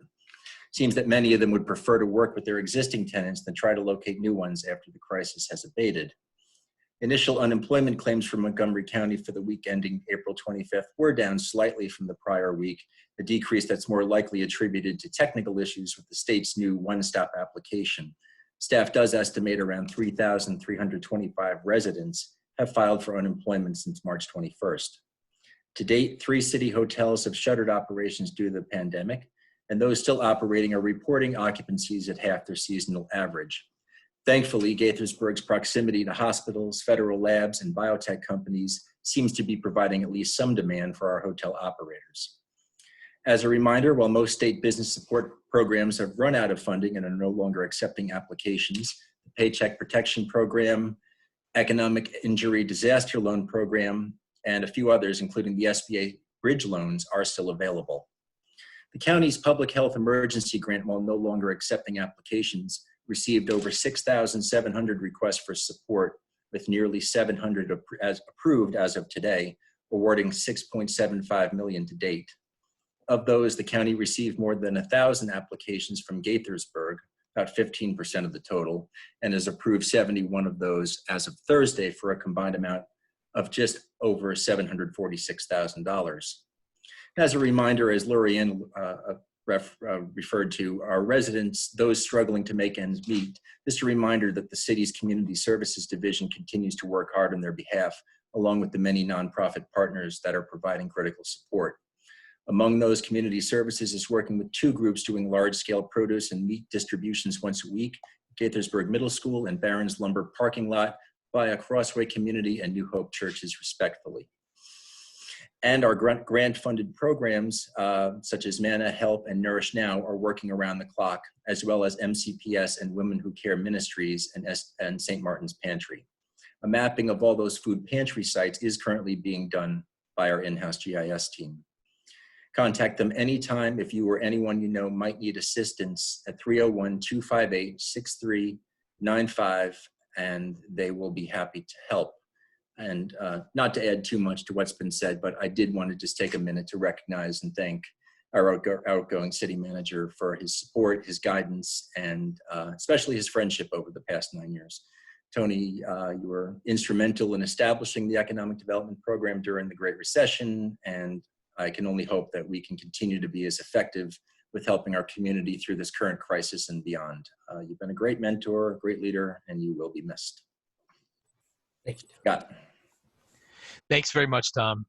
Speaker 10: Seems that many of them would prefer to work with their existing tenants than try to locate new ones after the crisis has abated. Initial unemployment claims for Montgomery County for the week ending April 25th were down slightly from the prior week, a decrease that's more likely attributed to technical issues with the state's new one-stop application. Staff does estimate around 3,325 residents have filed for unemployment since March 21st. To date, 3 city hotels have shuttered operations due to the pandemic, and those still operating are reporting occupancies at half their seasonal average. Thankfully, Gaithersburg's proximity to hospitals, federal labs, and biotech companies seems to be providing at least some demand for our hotel operators. As a reminder, while most state business support programs have run out of funding and are no longer accepting applications, the Paycheck Protection Program Economic Injury Disaster Loan Program, and a few others, including the SBA bridge loans, are still available. The county's public health emergency grant, while no longer accepting applications, received over 6,700 requests for support, with nearly 700 approved as of today, awarding $6.75 million to date. Of those, the county received more than 1,000 applications from Gaithersburg, about 15% of the total, and has approved 71 of those as of Thursday for a combined amount of just over $746,000. As a reminder, as Lorianne referred to, our residents, those struggling to make ends meet, just a reminder that the city's Community Services Division continues to work hard on their behalf, along with the many nonprofit partners that are providing critical support. Among those, Community Services is working with 2 groups doing large-scale produce and meat distributions once a week, Gaithersburg Middle School and Barron's Lumber Parking Lot, via Crossway Community and New Hope Churches, respectively. And our grant-funded programs, such as Manna, Help, and Nourish Now, are working around the clock, as well as MCPS and Women Who Care Ministries and St. Martin's Pantry. A mapping of all those food pantry sites is currently being done by our in-house GIS team. Contact them anytime if you or anyone you know might need assistance at 301-258-6395, and they will be happy to help. And not to add too much to what's been said, but I did want to just take a minute to recognize and thank our outgoing city manager for his support, his guidance, and especially his friendship over the past 9 years. Tony, you were instrumental in establishing the economic development program during the Great Recession, and I can only hope that we can continue to be as effective with helping our community through this current crisis and beyond. You've been a great mentor, a great leader, and you will be missed.
Speaker 2: Thank you.
Speaker 10: Scott.
Speaker 1: Thanks very much, Tom.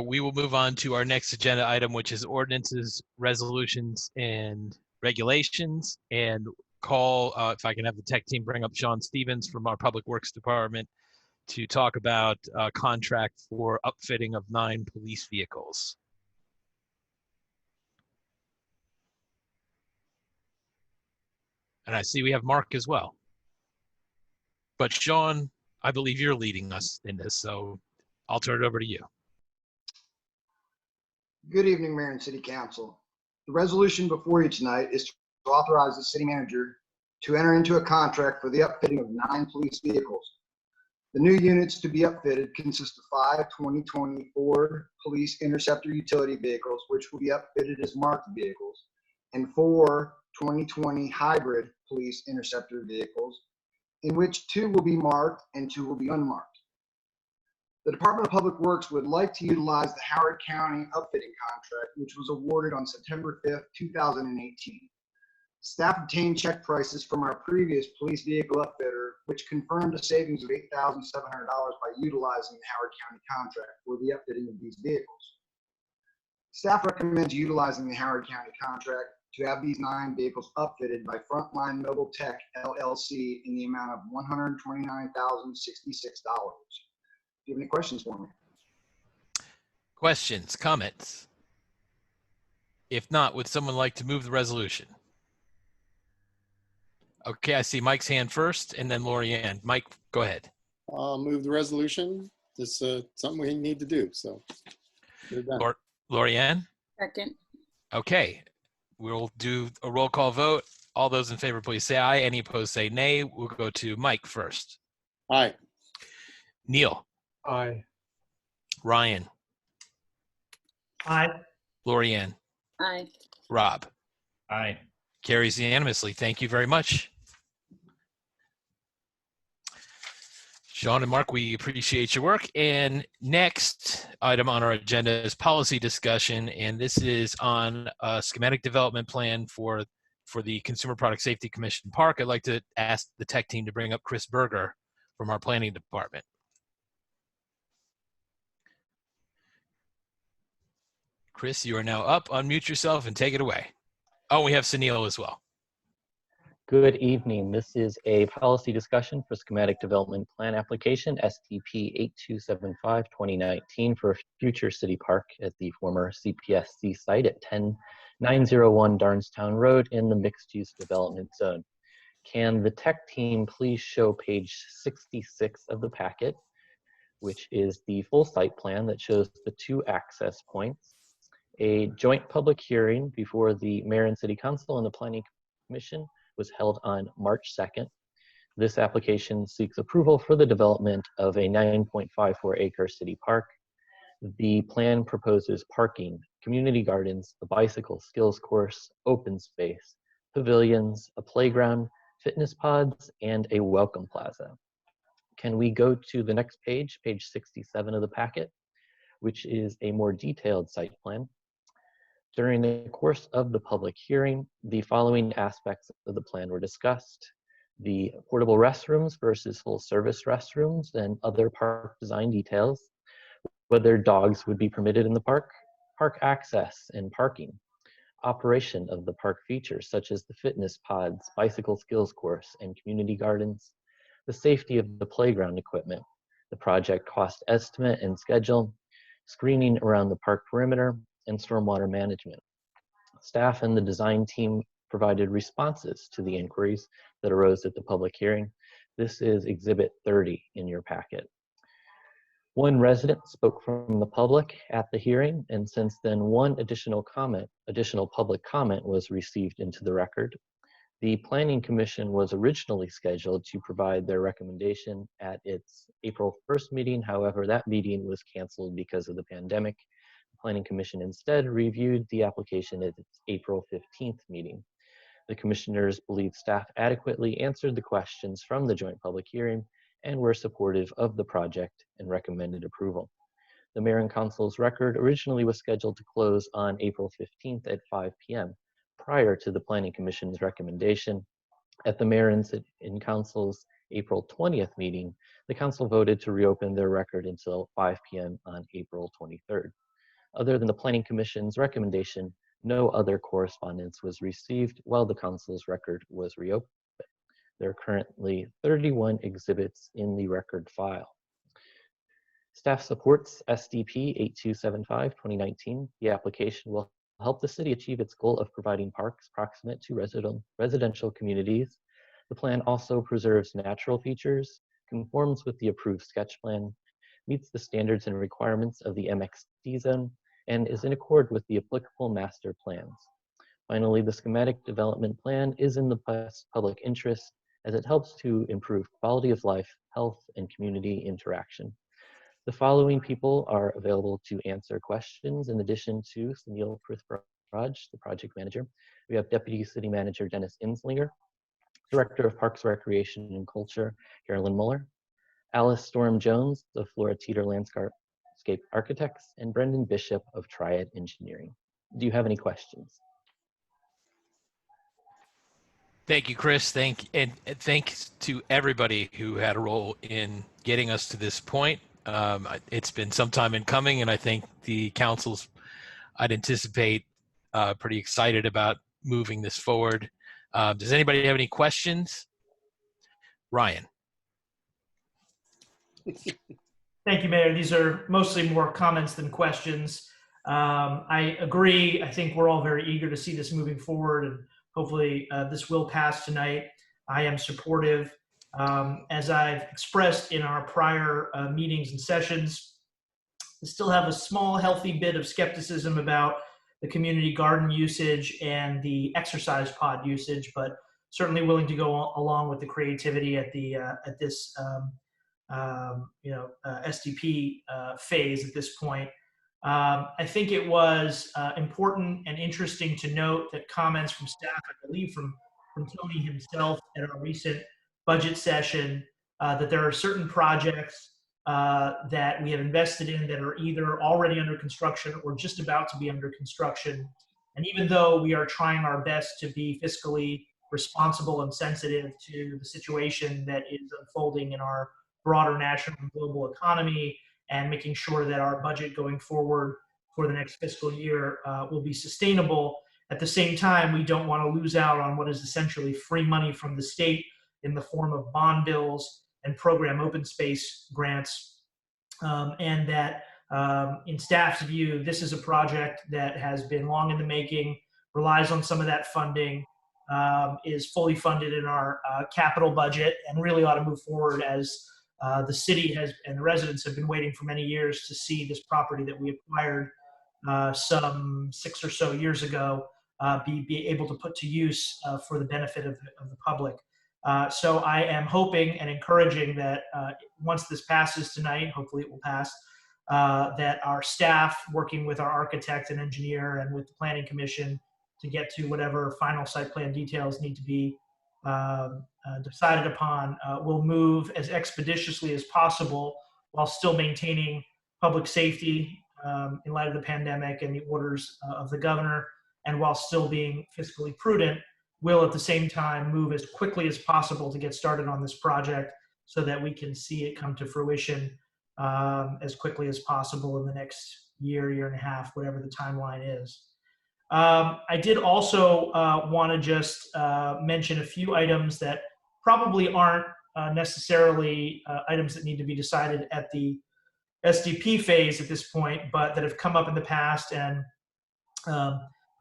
Speaker 1: We will move on to our next agenda item, which is ordinances, resolutions, and regulations. And call, if I can have the tech team bring up Sean Stevens from our Public Works Department to talk about a contract for upfitting of 9 police vehicles. And I see we have Mark as well. But Sean, I believe you're leading us in this, so I'll turn it over to you.
Speaker 11: Good evening, Mayor and City Council. The resolution before you tonight is to authorize the city manager to enter into a contract for the upfitting of 9 police vehicles. The new units to be upfitted consist of 5 2020 Ford Police Interceptor utility vehicles, which will be upfitted as marked vehicles, and 4 2020 hybrid police interceptor vehicles, in which 2 will be marked and 2 will be unmarked. The Department of Public Works would like to utilize the Howard County upfitting contract, which was awarded on September 5th, 2018. Staff obtained check prices from our previous police vehicle upfitter, which confirmed a savings of $8,700 by utilizing the Howard County contract for the upfitting of these vehicles. Staff recommends utilizing the Howard County contract to have these 9 vehicles upfitted by Frontline Mobile Tech LLC in the amount of $129,066. Do you have any questions for me?
Speaker 1: Questions, comments? If not, would someone like to move the resolution? Okay, I see Mike's hand first and then Lorianne. Mike, go ahead.
Speaker 3: I'll move the resolution. This is something we need to do, so. get it done.
Speaker 1: Lorianne?
Speaker 7: Second.
Speaker 1: Okay, we'll do a roll call vote. All those in favor, please say aye. Any opposed, say nay. We'll go to Mike first.
Speaker 3: Aye.
Speaker 1: Neil?
Speaker 8: Aye.
Speaker 1: Ryan?
Speaker 9: Aye.
Speaker 1: Lorianne?
Speaker 7: Aye.
Speaker 1: Rob?
Speaker 4: Aye.
Speaker 1: Carries unanimously. Thank you very much. Sean and Mark, we appreciate your work. And next item on our agenda is policy discussion. And this is on a schematic development plan for the Consumer Product Safety Commission Park. I'd like to ask the tech team to bring up Chris Berger from our planning department. Chris, you are now up. Unmute yourself and take it away. Oh, we have Sunil as well.
Speaker 12: Good evening. This is a policy discussion for schematic development plan application STP 8275-2019 for a future city park at the former CPSC site at 10901 Darnestown Road in the mixed-use development zone. Can the tech team please show page 66 of the packet, which is the full site plan that shows the 2 access points. A joint public hearing before the Mayor and City Council and the Planning Commission was held on March 2nd. This application seeks approval for the development of a 9.54 acre city park. The plan proposes parking, community gardens, a bicycle skills course, open space, pavilions, a playground, fitness pods, and a welcome plaza. Can we go to the next page, page 67 of the packet, which is a more detailed site plan. During the course of the public hearing, the following aspects of the plan were discussed: the portable restrooms versus full service restrooms and other park design details, whether dogs would be permitted in the park, park access and parking, operation of the park features such as the fitness pods, bicycle skills course, and community gardens, the safety of the playground equipment, the project cost estimate and schedule, screening around the park perimeter, and stormwater management. Staff and the design team provided responses to the inquiries that arose at the public hearing. This is Exhibit 30 in your packet. One resident spoke from the public at the hearing, and since then, one additional public comment was received into the record. The Planning Commission was originally scheduled to provide their recommendation at its April 1st meeting. However, that meeting was canceled because of the pandemic. The Planning Commission instead reviewed the application at its April 15th meeting. The commissioners believed staff adequately answered the questions from the joint public hearing and were supportive of the project and recommended approval. The Mayor and Council's record originally was scheduled to close on April 15th at 5 p.m. prior to the Planning Commission's recommendation. At the Mayor and Council's April 20th meeting, the Council voted to reopen their record until 5 p.m. on April 23rd. Other than the Planning Commission's recommendation, no other correspondence was received while the Council's record was reopened. There are currently 31 exhibits in the record file. Staff supports SDP 8275-2019. The application will help the city achieve its goal of providing parks proximate to residential communities. The plan also preserves natural features, conforms with the approved sketch plan, meets the standards and requirements of the MXD zone, and is in accord with the applicable master plans. Finally, the schematic development plan is in the best public interest as it helps to improve quality of life, health, and community interaction. The following people are available to answer questions in addition to Sunil Prithviraj, the project manager. We have Deputy City Manager Dennis Inslinger, Director of Parks, Recreation, and Culture, Carolyn Muller, Alice Storm Jones of Flora Teeter Landscape Architects, and Brendan Bishop of Triad Engineering. Do you have any questions?
Speaker 1: Thank you, Chris. Thanks to everybody who had a role in getting us to this point. It's been some time in coming, and I think the council's, I'd anticipate, pretty excited about moving this forward. Does anybody have any questions? Ryan.
Speaker 9: Thank you, Mayor. These are mostly more comments than questions. I agree. I think we're all very eager to see this moving forward, and hopefully this will pass tonight. I am supportive. As I've expressed in our prior meetings and sessions, I still have a small, healthy bit of skepticism about the community garden usage and the exercise pod usage, but certainly willing to go along with the creativity at the at this SDP phase at this point. I think it was important and interesting to note that comments from staff, I believe from Tony himself at our recent budget session, that there are certain projects that we have invested in that are either already under construction or just about to be under construction. And even though we are trying our best to be fiscally responsible and sensitive to the situation that is unfolding in our broader national and global economy, and making sure that our budget going forward for the next fiscal year will be sustainable. At the same time, we don't want to lose out on what is essentially free money from the state in the form of bond bills and program open space grants. And that in staff's view, this is a project that has been long in the making, relies on some of that funding, is fully funded in our capital budget and really ought to move forward as the city has and the residents have been waiting for many years to see this property that we acquired some 6 or so years ago be able to put to use for the benefit of the public. So I am hoping and encouraging that once this passes tonight, hopefully it will pass, that our staff, working with our architect and engineer and with the planning commission to get to whatever final site plan details need to be decided upon, will move as expeditiously as possible while still maintaining public safety in light of the pandemic and the orders of the governor, and while still being fiscally prudent, will at the same time move as quickly as possible to get started on this project so that we can see it come to fruition as quickly as possible in the next year, year and a half, whatever the timeline is. I did also want to just mention a few items that probably aren't necessarily items that need to be decided at the SDP phase at this point, but that have come up in the past. And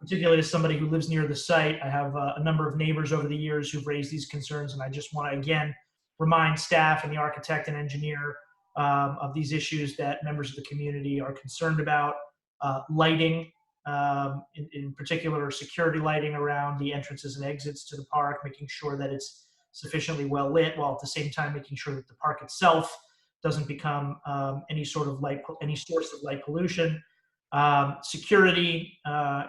Speaker 9: particularly as somebody who lives near the site, I have a number of neighbors over the years who've raised these concerns, and I just want to again remind staff and the architect and engineer of these issues that members of the community are concerned about. Lighting, in particular security lighting around the entrances and exits to the park, making sure that it's sufficiently well lit, while at the same time making sure that the park itself doesn't become any source of light pollution. Security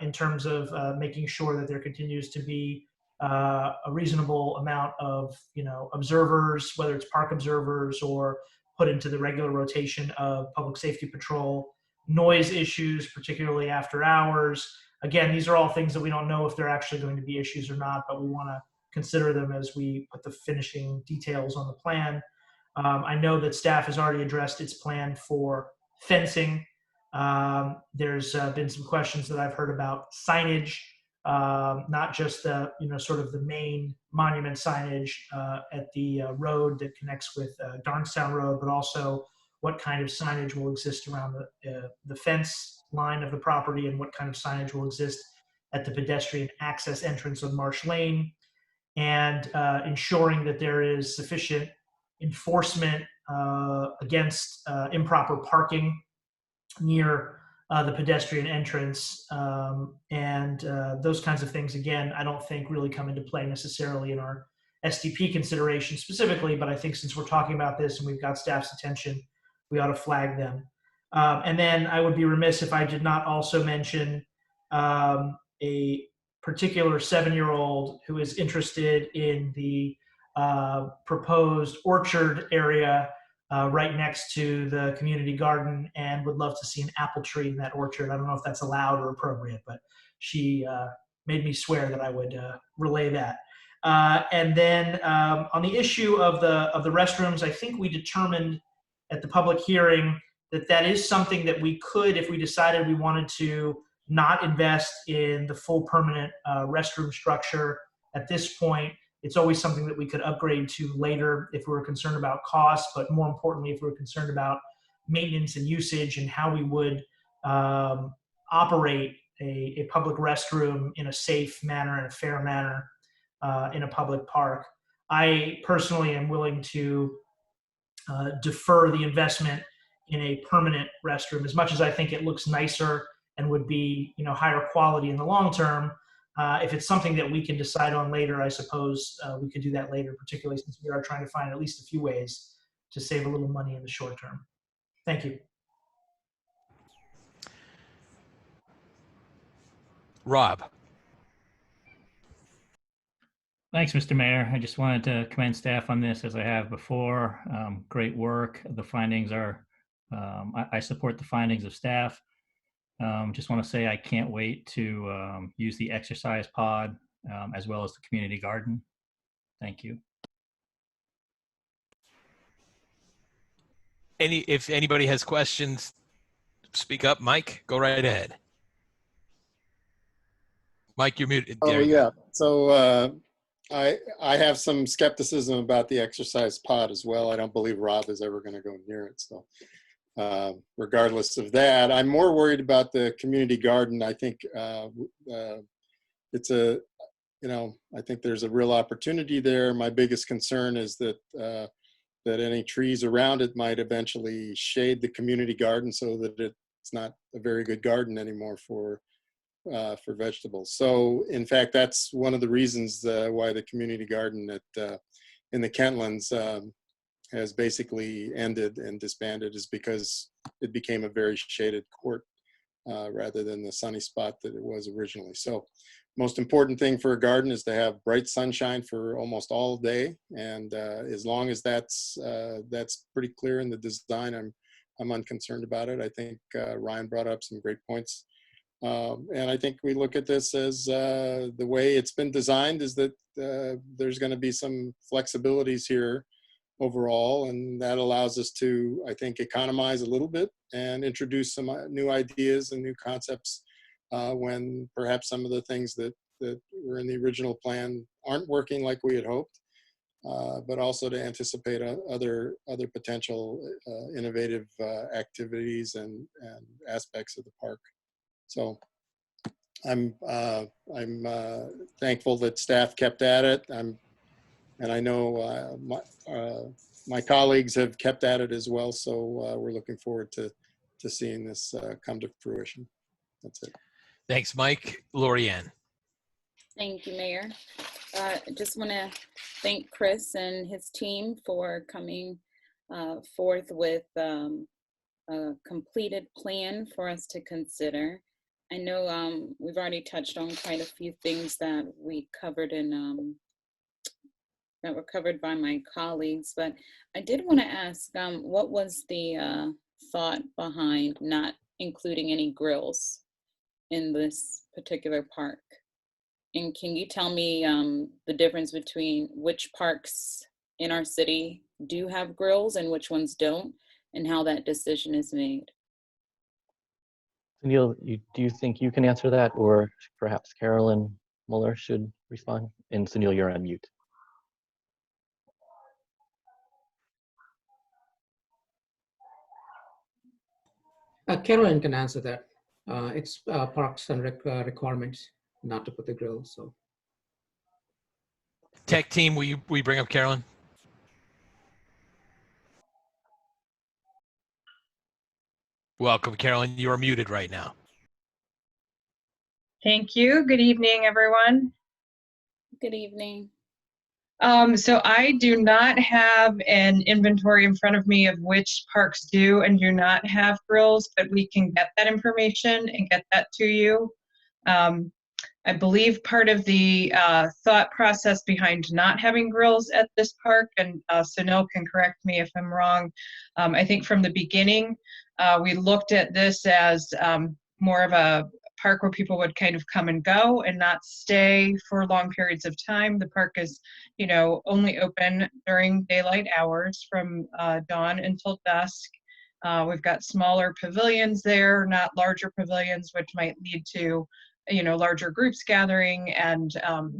Speaker 9: in terms of making sure that there continues to be a reasonable amount of observers, whether it's park observers or put into the regular rotation of public safety patrol. Noise issues, particularly after hours. Again, these are all things that we don't know if they're actually going to be issues or not, but we want to consider them as we put the finishing details on the plan. I know that staff has already addressed its plan for fencing. There's been some questions that I've heard about signage, not just the sort of the main monument signage at the road that connects with Darnestown Road, but also what kind of signage will exist around the fence line of the property and what kind of signage will exist at the pedestrian access entrance of Marsh Lane, and ensuring that there is sufficient enforcement against improper parking near the pedestrian entrance, and those kinds of things, again, I don't think really come into play necessarily in our SDP consideration specifically, but I think since we're talking about this and we've got staff's attention, we ought to flag them. And then I would be remiss if I did not also mention a particular 7-year-old who is interested in the proposed orchard area right next to the community garden and would love to see an apple tree in that orchard. I don't know if that's allowed or appropriate, but she made me swear that I would relay that. And then on the issue of the restrooms, I think we determined at the public hearing that is something that we could, if we decided we wanted to not invest in the full permanent restroom structure at this point. It's always something that we could upgrade to later if we were concerned about cost, but more importantly, if we were concerned about maintenance and usage and how we would operate a public restroom in a safe manner and a fair manner in a public park. I personally am willing to defer the investment in a permanent restroom, as much as I think it looks nicer and would be higher quality in the long term. If it's something that we can decide on later, I suppose we could do that later, particularly since we are trying to find at least a few ways to save a little money in the short term. Thank you.
Speaker 1: Rob.
Speaker 4: Thanks, Mr. Mayor. I just wanted to commend staff on this as I have before. Great work. The findings are, I support the findings of staff. Just want to say I can't wait to use the exercise pod as well as the community garden. Thank you.
Speaker 1: If anybody has questions, speak up. Mike, go right ahead. Mike, you're muted.
Speaker 3: Oh, yeah. So I have some skepticism about the exercise pod as well. I don't believe Rob is ever going to go near it. So regardless of that, I'm more worried about the community garden. I think it's you know, I think there's a real opportunity there. My biggest concern is that that any trees around it might eventually shade the community garden so that it's not a very good garden anymore for vegetables. So in fact, that's one of the reasons why the community garden in the Kentlands has basically ended and disbanded, is because it became a very shaded court rather than the sunny spot that it was originally. So most important thing for a garden is to have bright sunshine for almost all day. And as long as that's pretty clear in the design, I'm unconcerned about it. I think Ryan brought up some great points. And I think we look at this as the way it's been designed is that there's going to be some flexibilities here overall, and that allows us to, I think, economize a little bit and introduce some new ideas and new concepts when perhaps some of the things that were in the original plan aren't working like we had hoped, but also to anticipate other potential innovative activities and aspects of the park. So I'm thankful that staff kept at it. And I know my colleagues have kept at it as well. So we're looking forward to seeing this come to fruition. That's it.
Speaker 1: Thanks, Mike. Lorianne.
Speaker 7: Thank you, Mayor. Just want to thank Chris and his team for coming forth with a completed plan for us to consider. I know we've already touched on quite a few things that we covered in that were covered by my colleagues, but I did want to ask, what was the thought behind not including any grills in this particular park? And can you tell me the difference between which parks in our city do have grills and which ones don't, and how that decision is made?
Speaker 12: Sunil, do you think you can answer that, or perhaps Carolyn Muller should respond? And Sunil, you're on mute.
Speaker 13: Carolyn can answer that. It's parks and requirements not to put the grill. So,
Speaker 1: Tech team, will you bring up Carolyn? Welcome, Carolyn. You are muted right now.
Speaker 14: Thank you. Good evening, everyone.
Speaker 7: Good evening.
Speaker 14: So I do not have an inventory in front of me of which parks do and do not have grills, but we can get that information and get that to you. I believe part of the thought process behind not having grills at this park, and Sunil can correct me if I'm wrong, I think from the beginning, we looked at this as more of a park where people would kind of come and go and not stay for long periods of time. The park is, you know, only open during daylight hours from dawn until dusk. We've got smaller pavilions there, not larger pavilions, which might lead to, you know, larger groups gathering and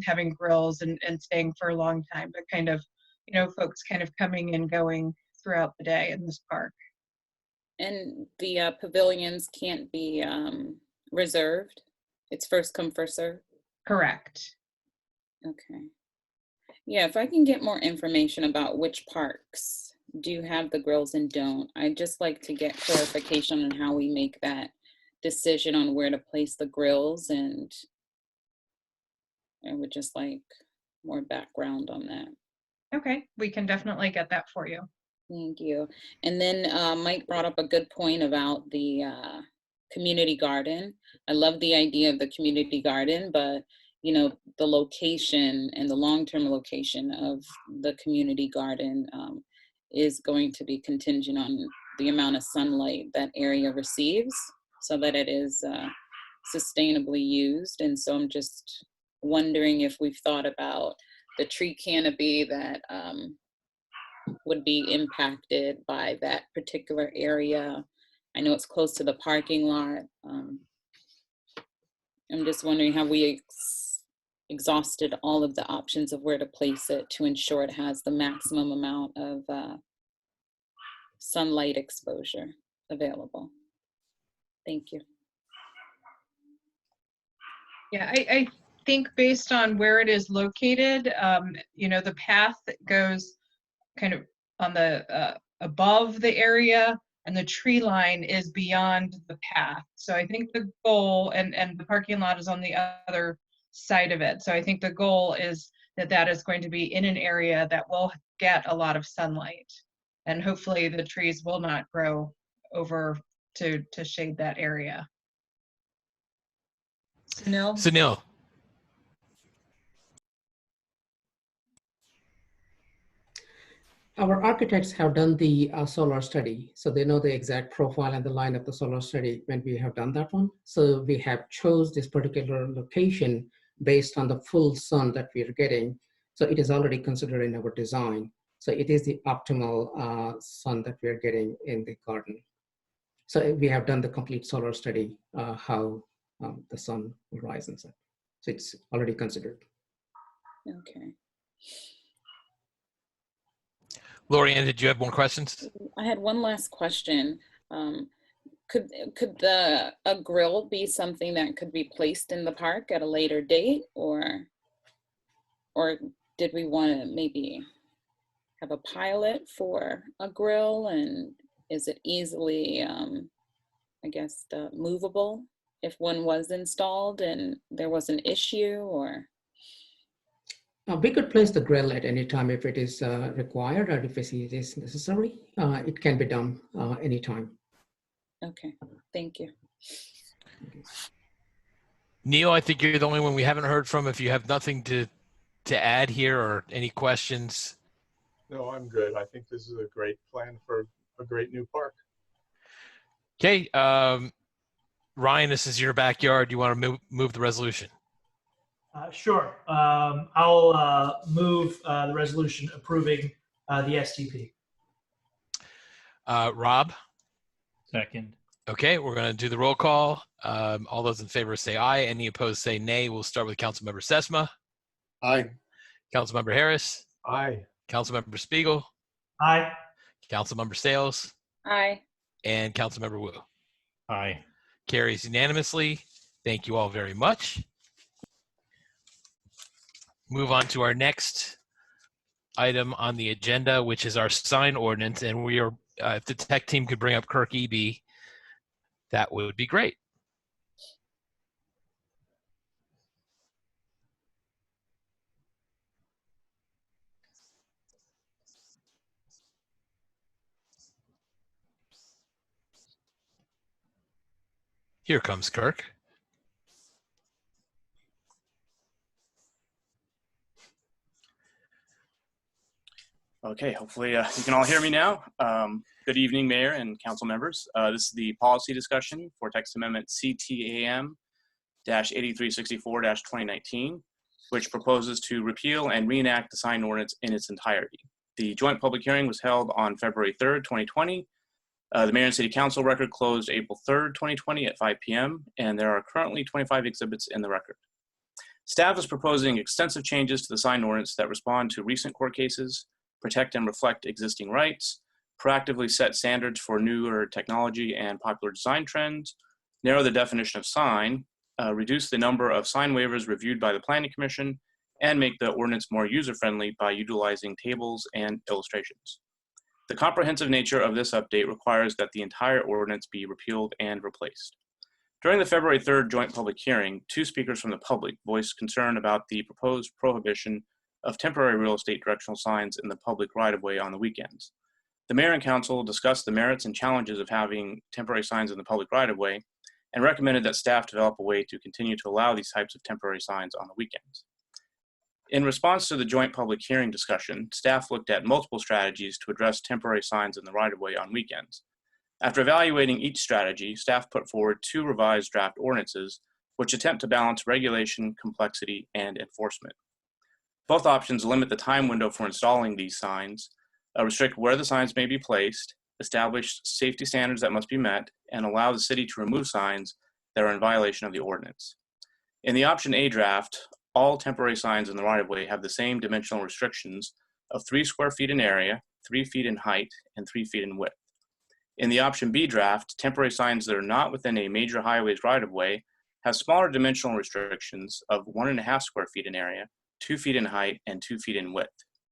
Speaker 14: having grills and staying for a long time, but kind of, you know, folks kind of coming and going throughout the day in this park.
Speaker 7: And the pavilions can't be reserved? It's first come, first serve?
Speaker 14: Correct.
Speaker 7: Okay. Yeah, if I can get more information about which parks do have the grills and don't, I'd just like to get clarification on how we make that decision on where to place the grills, and I would just like more background on that.
Speaker 14: Okay, we can definitely get that for you.
Speaker 7: Thank you. And then Mike brought up a good point about the community garden. I love the idea of the community garden, but you know, the location and the long-term location of the community garden is going to be contingent on the amount of sunlight that area receives so that it is sustainably used. And so I'm just wondering if we've thought about the tree canopy that would be impacted by that particular area. I know it's close to the parking lot. I'm just wondering, have we exhausted all of the options of where to place it to ensure it has the maximum amount of sunlight exposure available? Thank you.
Speaker 14: Yeah, I think based on where it is located, you know, the path that goes kind of on the above the area, and the tree line is beyond the path. So I think the goal, and the parking lot is on the other side of it. So I think the goal is that that is going to be in an area that will get a lot of sunlight. And hopefully the trees will not grow over to shade that area.
Speaker 1: Sunil.
Speaker 13: Our architects have done the solar study, so they know the exact profile and the line of the solar study when we have done that one. So we have chose this particular location based on the full sun that we are getting. So it is already considered in our design. So it is the optimal sun that we are getting in the garden. So we have done the complete solar study, how the sun will rise and set. So it's already considered.
Speaker 7: Okay.
Speaker 1: Lorianne, did you have more questions?
Speaker 7: I had one last question. Could a grill be something that could be placed in the park at a later date, or did we want to maybe have a pilot for a grill, and is it easily, I guess, movable if one was installed and there was an issue, or?
Speaker 13: We could place the grill at any time if it is required, or if it is necessary. It can be done anytime.
Speaker 7: Okay, thank you.
Speaker 1: Neil, I think you're the only one we haven't heard from. If you have nothing to add here or any questions.
Speaker 8: No, I'm good. I think this is a great plan for a great new park.
Speaker 1: Okay, Ryan, this is your backyard. You want to move the resolution?
Speaker 9: Sure. I'll move the resolution approving the STP.
Speaker 1: Rob?
Speaker 4: Second.
Speaker 1: Okay, we're going to do the roll call. All those in favor say aye. Any opposed say nay. We'll start with Councilmember Sesma.
Speaker 3: Aye.
Speaker 1: Councilmember Harris.
Speaker 8: Aye.
Speaker 1: Councilmember Spiegel.
Speaker 9: Aye.
Speaker 1: Councilmember Sales.
Speaker 7: Aye.
Speaker 1: And Councilmember Wu.
Speaker 4: Aye.
Speaker 1: Carries unanimously. Thank you all very much. Move on to our next item on the agenda, which is our sign ordinance. And we are, if the tech team could bring up Kirk Eby, that would be great. Here comes Kirk.
Speaker 15: Okay, hopefully you can all hear me now. Good evening, Mayor and council members. This is the policy discussion for text amendment CTAM-8364-2019, which proposes to repeal and reenact the sign ordinance in its entirety. The joint public hearing was held on February 3rd, 2020. The Mayor and City Council record closed April 3rd, 2020 at 5 p.m., and there are currently 25 exhibits in the record. Staff is proposing extensive changes to the sign ordinance that respond to recent court cases, protect and reflect existing rights, proactively set standards for newer technology and popular design trends, narrow the definition of sign, reduce the number of sign waivers reviewed by the Planning Commission, and make the ordinance more user-friendly by utilizing tables and illustrations. The comprehensive nature of this update requires that the entire ordinance be repealed and replaced. During the February 3rd joint public hearing, 2 speakers from the public voiced concern about the proposed prohibition of temporary real estate directional signs in the public right-of-way on the weekends. The Mayor and Council discussed the merits and challenges of having temporary signs in the public right-of-way and recommended that staff develop a way to continue to allow these types of temporary signs on the weekends. In response to the joint public hearing discussion, staff looked at multiple strategies to address temporary signs in the right-of-way on weekends. After evaluating each strategy, staff put forward 2 revised draft ordinances which attempt to balance regulation, complexity, and enforcement. Both options limit the time window for installing these signs, restrict where the signs may be placed, establish safety standards that must be met, and allow the city to remove signs that are in violation of the ordinance. In the option A draft, all temporary signs in the right-of-way have the same dimensional restrictions of 3 square feet in area, 3 feet in height, and 3 feet in width. In the option B draft, temporary signs that are not within a major highway's right-of-way has smaller dimensional restrictions of 1.5 square feet in area, 2 feet in height, and 2 feet in width.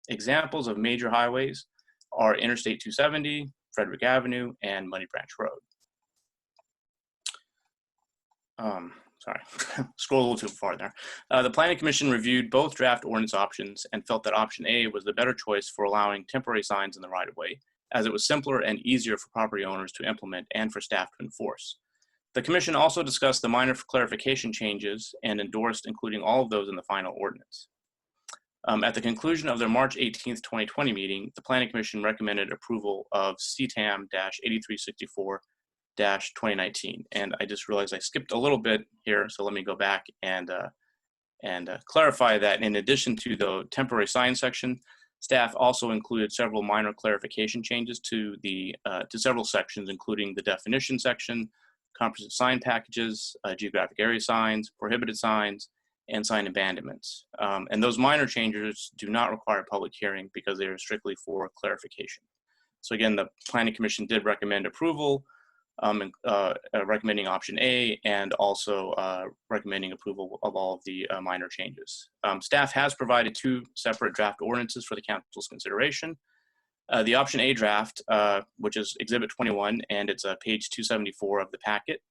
Speaker 15: Examples of major highways are Interstate 270, Frederick Avenue, and Money Branch Road. Sorry, scroll a little too far there. The Planning Commission reviewed both draft ordinance options and felt that option A was the better choice for allowing temporary signs in the right-of-way, as it was simpler and easier for property owners to implement and for staff to enforce. The Commission also discussed the minor clarification changes and endorsed including all of those in the final ordinance. At the conclusion of their March 18th, 2020 meeting, the Planning Commission recommended approval of CTAM-8364-2019. And I just realized I skipped a little bit here, so let me go back and clarify that in addition to the temporary sign section, staff also included several minor clarification changes to several sections, including the definition section, comprehensive sign packages, geographic area signs, prohibited signs, and sign abandonments. And those minor changes do not require public hearing because they are strictly for clarification. So again, the Planning Commission did recommend approval, recommending option A, and also recommending approval of all of the minor changes. Staff has provided 2 separate draft ordinances for the Council's consideration. The option A draft, which is Exhibit 21, and it's page 274 of the packet,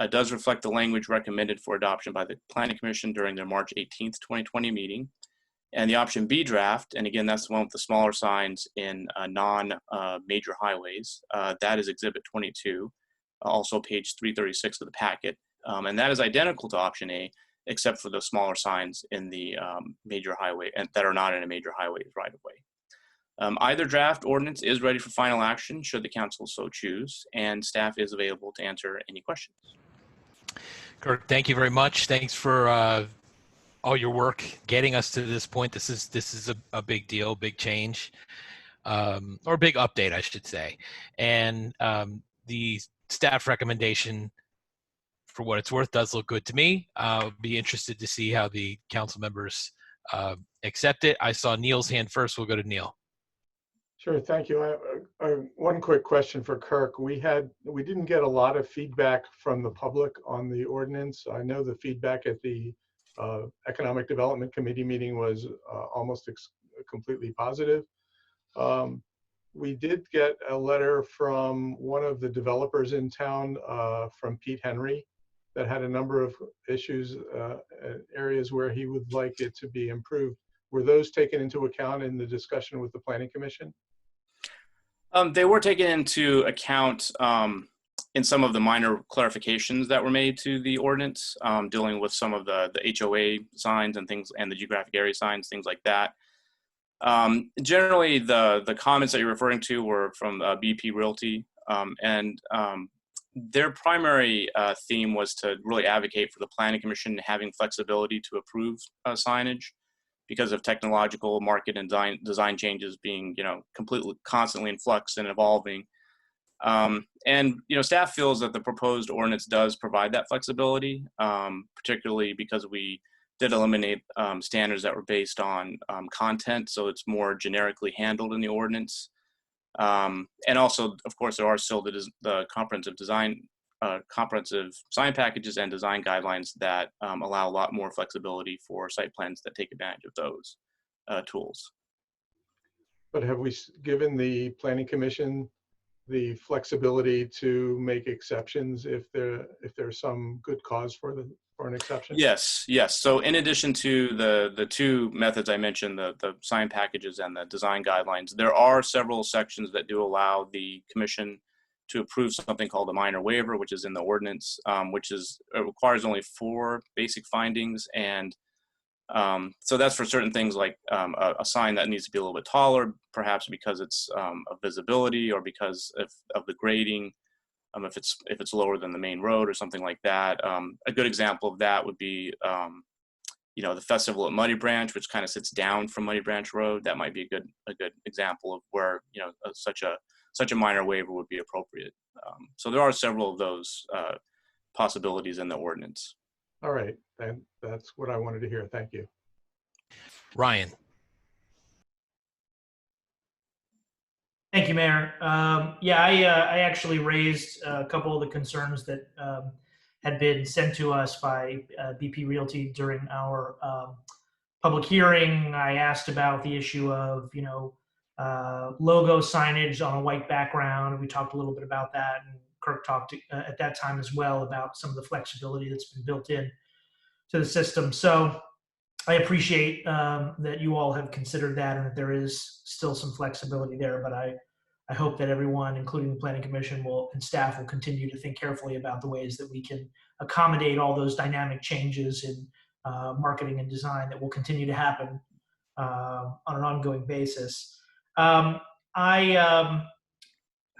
Speaker 15: does reflect the language recommended for adoption by the Planning Commission during their March 18th, 2020 meeting. And the option B draft, and again, that's the one with the smaller signs in non-major highways, that is Exhibit 22, also page 336 of the packet. And that is identical to option A, except for the smaller signs in the major highway and that are not in a major highway right of way. Either draft ordinance is ready for final action should the council so choose, and staff is available to answer any questions.
Speaker 1: Kirk, thank you very much. Thanks for all your work getting us to this point. This is a big deal, big change, or big update, I should say. And the staff recommendation, for what it's worth, does look good to me. I'll be interested to see how the council members accept it. I saw Neil's hand first. We'll go to Neil.
Speaker 8: Sure, thank you. One quick question for Kirk. We didn't get a lot of feedback from the public on the ordinance. I know the feedback at the Economic Development Committee meeting was almost completely positive. We did get a letter from one of the developers in town, from Pete Henry, that had a number of issues, areas where he would like it to be improved. Were those taken into account in the discussion with the Planning Commission?
Speaker 15: They were taken into account in some of the minor clarifications that were made to the ordinance, dealing with some of the HOA signs and things, and the geographic area signs, things like that. Generally, the comments that you're referring to were from BP Realty, and their primary theme was to really advocate for the Planning Commission having flexibility to approve signage, because of technological, market, and design changes being, completely constantly in flux and evolving. And staff feels that the proposed ordinance does provide that flexibility, particularly because we did eliminate standards that were based on content, so it's more generically handled in the ordinance. And also, of course, there are still the comprehensive sign packages and design guidelines that allow a lot more flexibility for site plans that take advantage of those tools.
Speaker 8: But have we given the Planning Commission the flexibility to make exceptions if there's some good cause for an exception?
Speaker 15: Yes. So in addition to the 2 methods I mentioned, the sign packages and the design guidelines, there are several sections that do allow the commission to approve something called a minor waiver, which is in the ordinance, it requires only 4 basic findings. And so that's for certain things like a sign that needs to be a little bit taller, perhaps because it's of visibility, or because of the grading, if it's lower than the main road or something like that. A good example of that would be the festival at Muddy Branch, which kind of sits down from Muddy Branch Road. That might be a good example of where such a minor waiver would be appropriate. So there are several of those possibilities in the ordinance.
Speaker 8: All right, that's what I wanted to hear. Thank you.
Speaker 1: Ryan.
Speaker 9: Thank you, Mayor. I actually raised a couple of the concerns that had been sent to us by BP Realty during our public hearing. I asked about the issue of, logo signage on a white background. We talked a little bit about that, and Kirk talked at that time as well about some of the flexibility that's been built in to the system. So I appreciate that you all have considered that and that there is still some flexibility there, but I hope that everyone, including the Planning Commission and staff, will continue to think carefully about the ways that we can accommodate all those dynamic changes in marketing and design that will continue to happen on an ongoing basis. I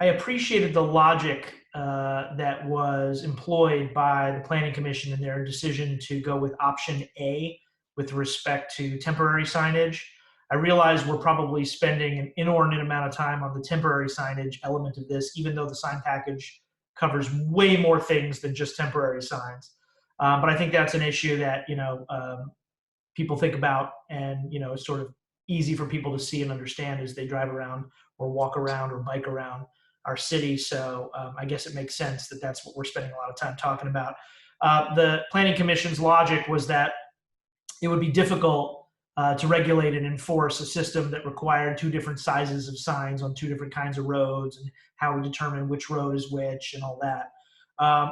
Speaker 9: appreciated the logic that was employed by the Planning Commission in their decision to go with option A with respect to temporary signage. I realize we're probably spending an inordinate amount of time on the temporary signage element of this, even though the sign package covers way more things than just temporary signs. But I think that's an issue that, people think about, and, it's sort of easy for people to see and understand as they drive around or walk around or bike around our city. So I guess it makes sense that that's what we're spending a lot of time talking about. The Planning Commission's logic was that it would be difficult to regulate and enforce a system that required two different sizes of signs on two different kinds of roads, and how we determine which road is which and all that,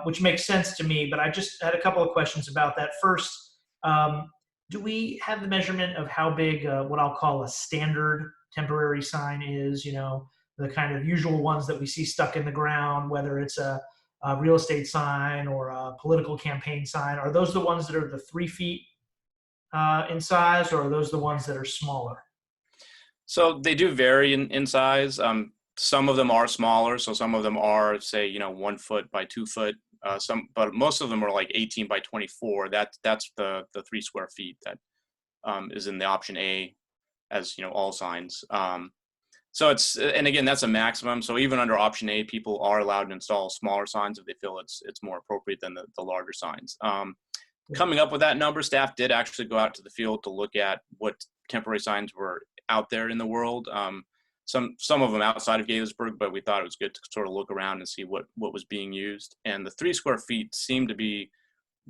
Speaker 9: which makes sense to me. But I just had a couple of questions about that. First, do we have the measurement of how big what I'll call a standard temporary sign is? The kind of usual ones that we see stuck in the ground, whether it's a real estate sign or a political campaign sign. Are those the ones that are the 3 feet in size, or are those the ones that are smaller?
Speaker 15: So they do vary in size. Some of them are smaller. So some of them are, say, 1 foot by 2 foot. But most of them are like 18 by 24. That's the 3 square feet that is in the option A, as all signs. So and again, that's a maximum. So even under option A, people are allowed to install smaller signs if they feel it's more appropriate than the larger signs. Coming up with that number, staff did actually go out to the field to look at what temporary signs were out there in the world. Some of them outside of Gaithersburg, but we thought it was good to sort of look around and see what was being used. And the 3 square feet seemed to be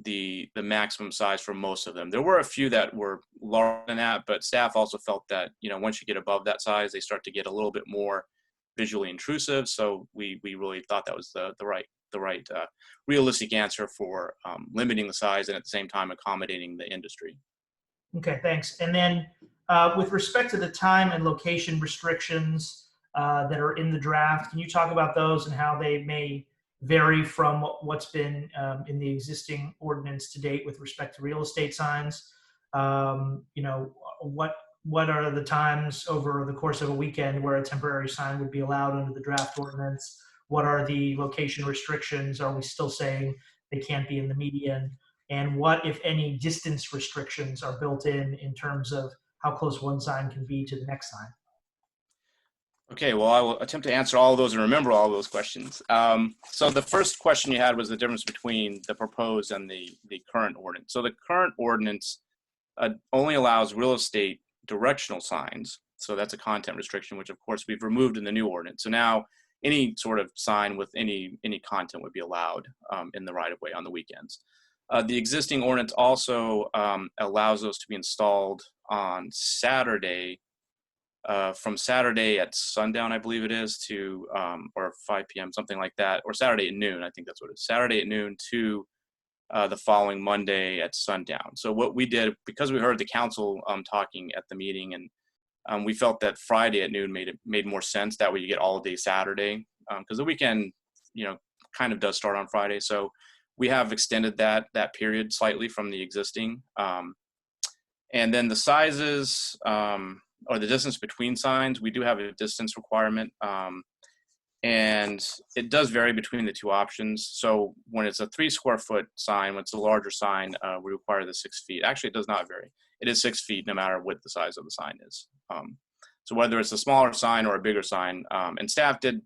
Speaker 15: the maximum size for most of them. There were a few that were larger than that, but staff also felt that, once you get above that size, they start to get a little bit more visually intrusive. So we really thought that was the right realistic answer for limiting the size and at the same time accommodating the industry.
Speaker 9: Okay, thanks. And then with respect to the time and location restrictions that are in the draft, can you talk about those and how they may vary from what's been in the existing ordinance to date with respect to real estate signs? What are the times over the course of a weekend where a temporary sign would be allowed under the draft ordinance? What are the location restrictions? Are we still saying they can't be in the median? And what, if any, distance restrictions are built in terms of how close one sign can be to the next sign?
Speaker 15: Okay, well, I will attempt to answer all of those and remember all of those questions. So the first question you had was the difference between the proposed and the current ordinance. So the current ordinance only allows real estate directional signs. So that's a content restriction, which of course we've removed in the new ordinance. So now any sort of sign with any content would be allowed in the right of way on the weekends. The existing ordinance also allows those to be installed on Saturday, from Saturday at sundown, I believe it is, to, or 5 p.m., something like that, or Saturday at noon, I think that's what it is, Saturday at noon to the following Monday at sundown. So what we did, because we heard the council talking at the meeting, and we felt that Friday at noon made more sense. That way you get all day Saturday, because the weekend, kind of does start on Friday. So we have extended that period slightly from the existing. And then the sizes, or the distance between signs, we do have a distance requirement, and it does vary between the two options. So when it's a 3 square foot sign, when it's a larger sign, we require the 6 feet. Actually, it does not vary. It is 6 feet no matter what the size of the sign is. So whether it's a smaller sign or a bigger sign, and staff did,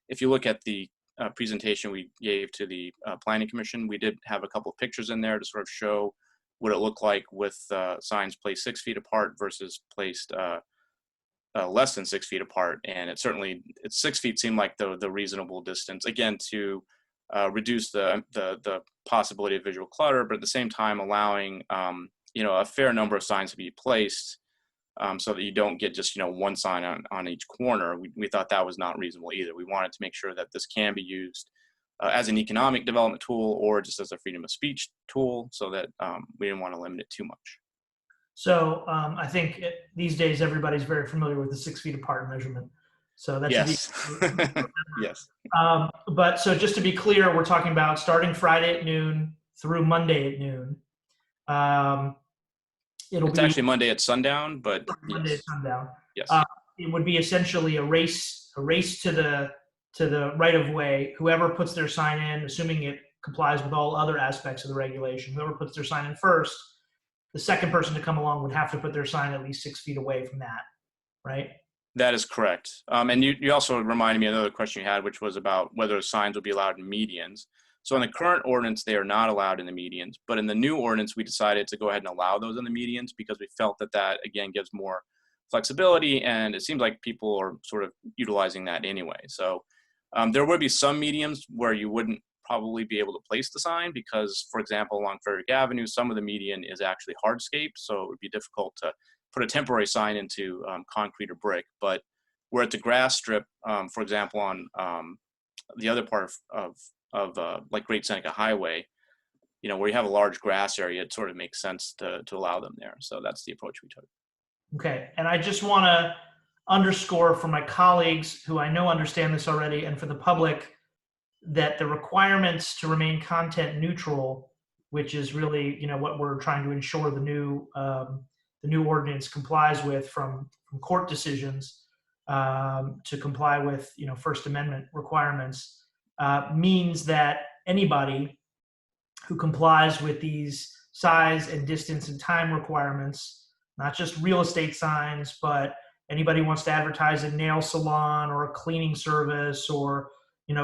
Speaker 15: if you look at the presentation we gave to the Planning Commission, we did have a couple of pictures in there to sort of show what it looked like with signs placed 6 feet apart versus placed less than 6 feet apart. And it's 6 feet seemed like the reasonable distance, again, to reduce the possibility of visual clutter, but at the same time allowing a fair number of signs to be placed, so that you don't get just one sign on each corner. We thought that was not reasonable either. We wanted to make sure that this can be used as an economic development tool or just as a freedom of speech tool, so that we didn't want to limit it too much.
Speaker 9: So I think these days everybody's very familiar with the 6 feet apart measurement. So that's
Speaker 15: yes. Yes.
Speaker 9: But so just to be clear, we're talking about starting Friday at noon through Monday at noon.
Speaker 15: It's actually Monday at sundown, but
Speaker 9: Monday
Speaker 15: yes.
Speaker 9: at sundown.
Speaker 15: Yes.
Speaker 9: It would be essentially a race to the right of way. Whoever puts their sign in, assuming it complies with all other aspects of the regulation, whoever puts their sign in first, the second person to come along would have to put their sign at least 6 feet away from that, right?
Speaker 15: That is correct. And you also reminded me of another question you had, which was about whether signs would be allowed in medians. So in the current ordinance, they are not allowed in the medians, but in the new ordinance, we decided to go ahead and allow those in the medians because we felt that again gives more flexibility, and it seems like people are sort of utilizing that anyway. So there would be some mediums where you wouldn't probably be able to place the sign because, for example, along Frederick Avenue, some of the median is actually hardscape, so it would be difficult to put a temporary sign into concrete or brick. But where it's a grass strip, for example, on the other part of like Great Seneca Highway, where you have a large grass area, it sort of makes sense to allow them there. So that's the approach we took.
Speaker 9: Okay, and I just want to underscore for my colleagues who I know understand this already, and for the public, that the requirements to remain content neutral, which is really what we're trying to ensure the new ordinance complies with from court decisions to comply with First Amendment requirements, means that anybody who complies with these size and distance and time requirements, not just real estate signs, but anybody who wants to advertise a nail salon or a cleaning service, or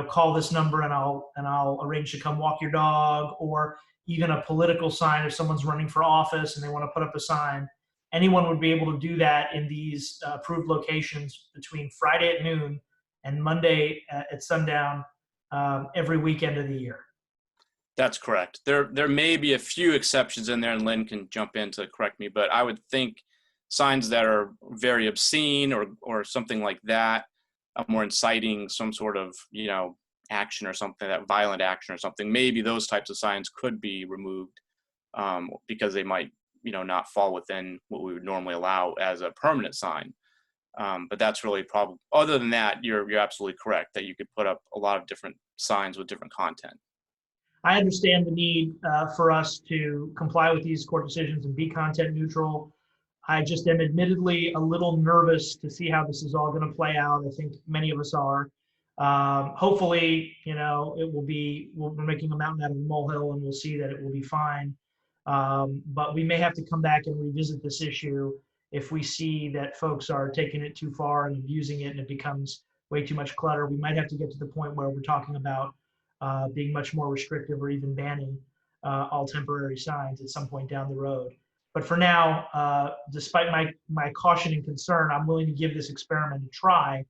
Speaker 9: call this number and I'll arrange to come walk your dog, or even a political sign if someone's running for office and they want to put up a sign. Anyone would be able to do that in these approved locations between Friday at noon and Monday at sundown every weekend of the year.
Speaker 15: That's correct. There may be a few exceptions in there, and Lynn can jump in to correct me, but I would think signs that are very obscene or something like that, more inciting some sort of, action or something, that violent action or something, maybe those types of signs could be removed because they might, not fall within what we would normally allow as a permanent sign. But that's really probably, other than that, you're absolutely correct that you could put up a lot of different signs with different content.
Speaker 9: I understand the need for us to comply with these court decisions and be content neutral. I just am admittedly a little nervous to see how this is all going to play out. I think many of us are. Hopefully, it will be, we're making a mountain out of a molehill and we'll see that it will be fine. But we may have to come back and revisit this issue if we see that folks are taking it too far and abusing it and it becomes way too much clutter. We might have to get to the point where we're talking about being much more restrictive or even banning all temporary signs at some point down the road. But for now, despite my caution and concern, I'm willing to give this experiment a try.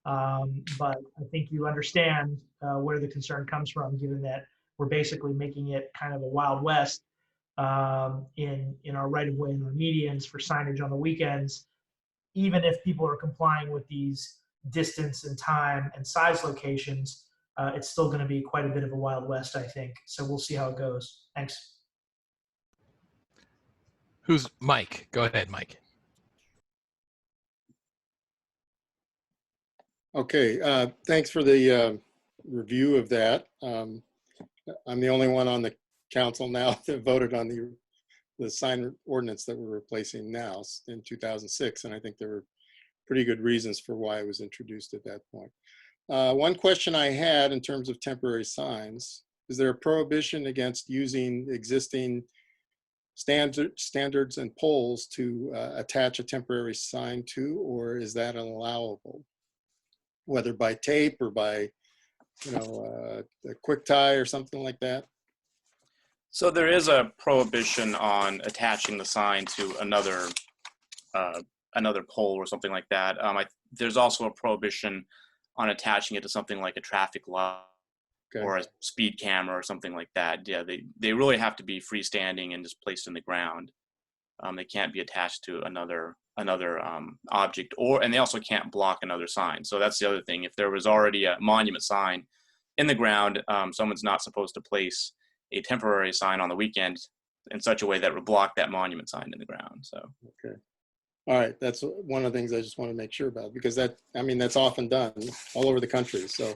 Speaker 9: But I think you understand where the concern comes from, given that we're basically making it kind of a Wild West in our right-of-way and our medians for signage on the weekends. Even if people are complying with these distance and time and size locations, it's still going to be quite a bit of a Wild West, I think. So we'll see how it goes. Thanks.
Speaker 1: Who's Mike? Go ahead, Mike.
Speaker 3: Okay, thanks for the review of that. I'm the only one on the council now that voted on the sign ordinance that we're replacing now in 2006, and I think there were pretty good reasons for why it was introduced at that point. One question I had in terms of temporary signs, is there a prohibition against using existing standards and poles to attach a temporary sign to, or is that allowable? Whether by tape or by, a quick tie or something like that?
Speaker 15: So there is a prohibition on attaching the sign to another pole or something like that. There's also a prohibition on attaching it to something like a traffic light
Speaker 3: Okay.
Speaker 15: or a speed camera or something like that. Yeah, they really have to be freestanding and just placed in the ground. They can't be attached to another object, and they also can't block another sign. So that's the other thing. If there was already a monument sign in the ground, someone's not supposed to place a temporary sign on the weekend in such a way that would block that monument sign in the ground. So.
Speaker 3: Okay. All right. That's one of the things I just want to make sure about, because that's often done all over the country. So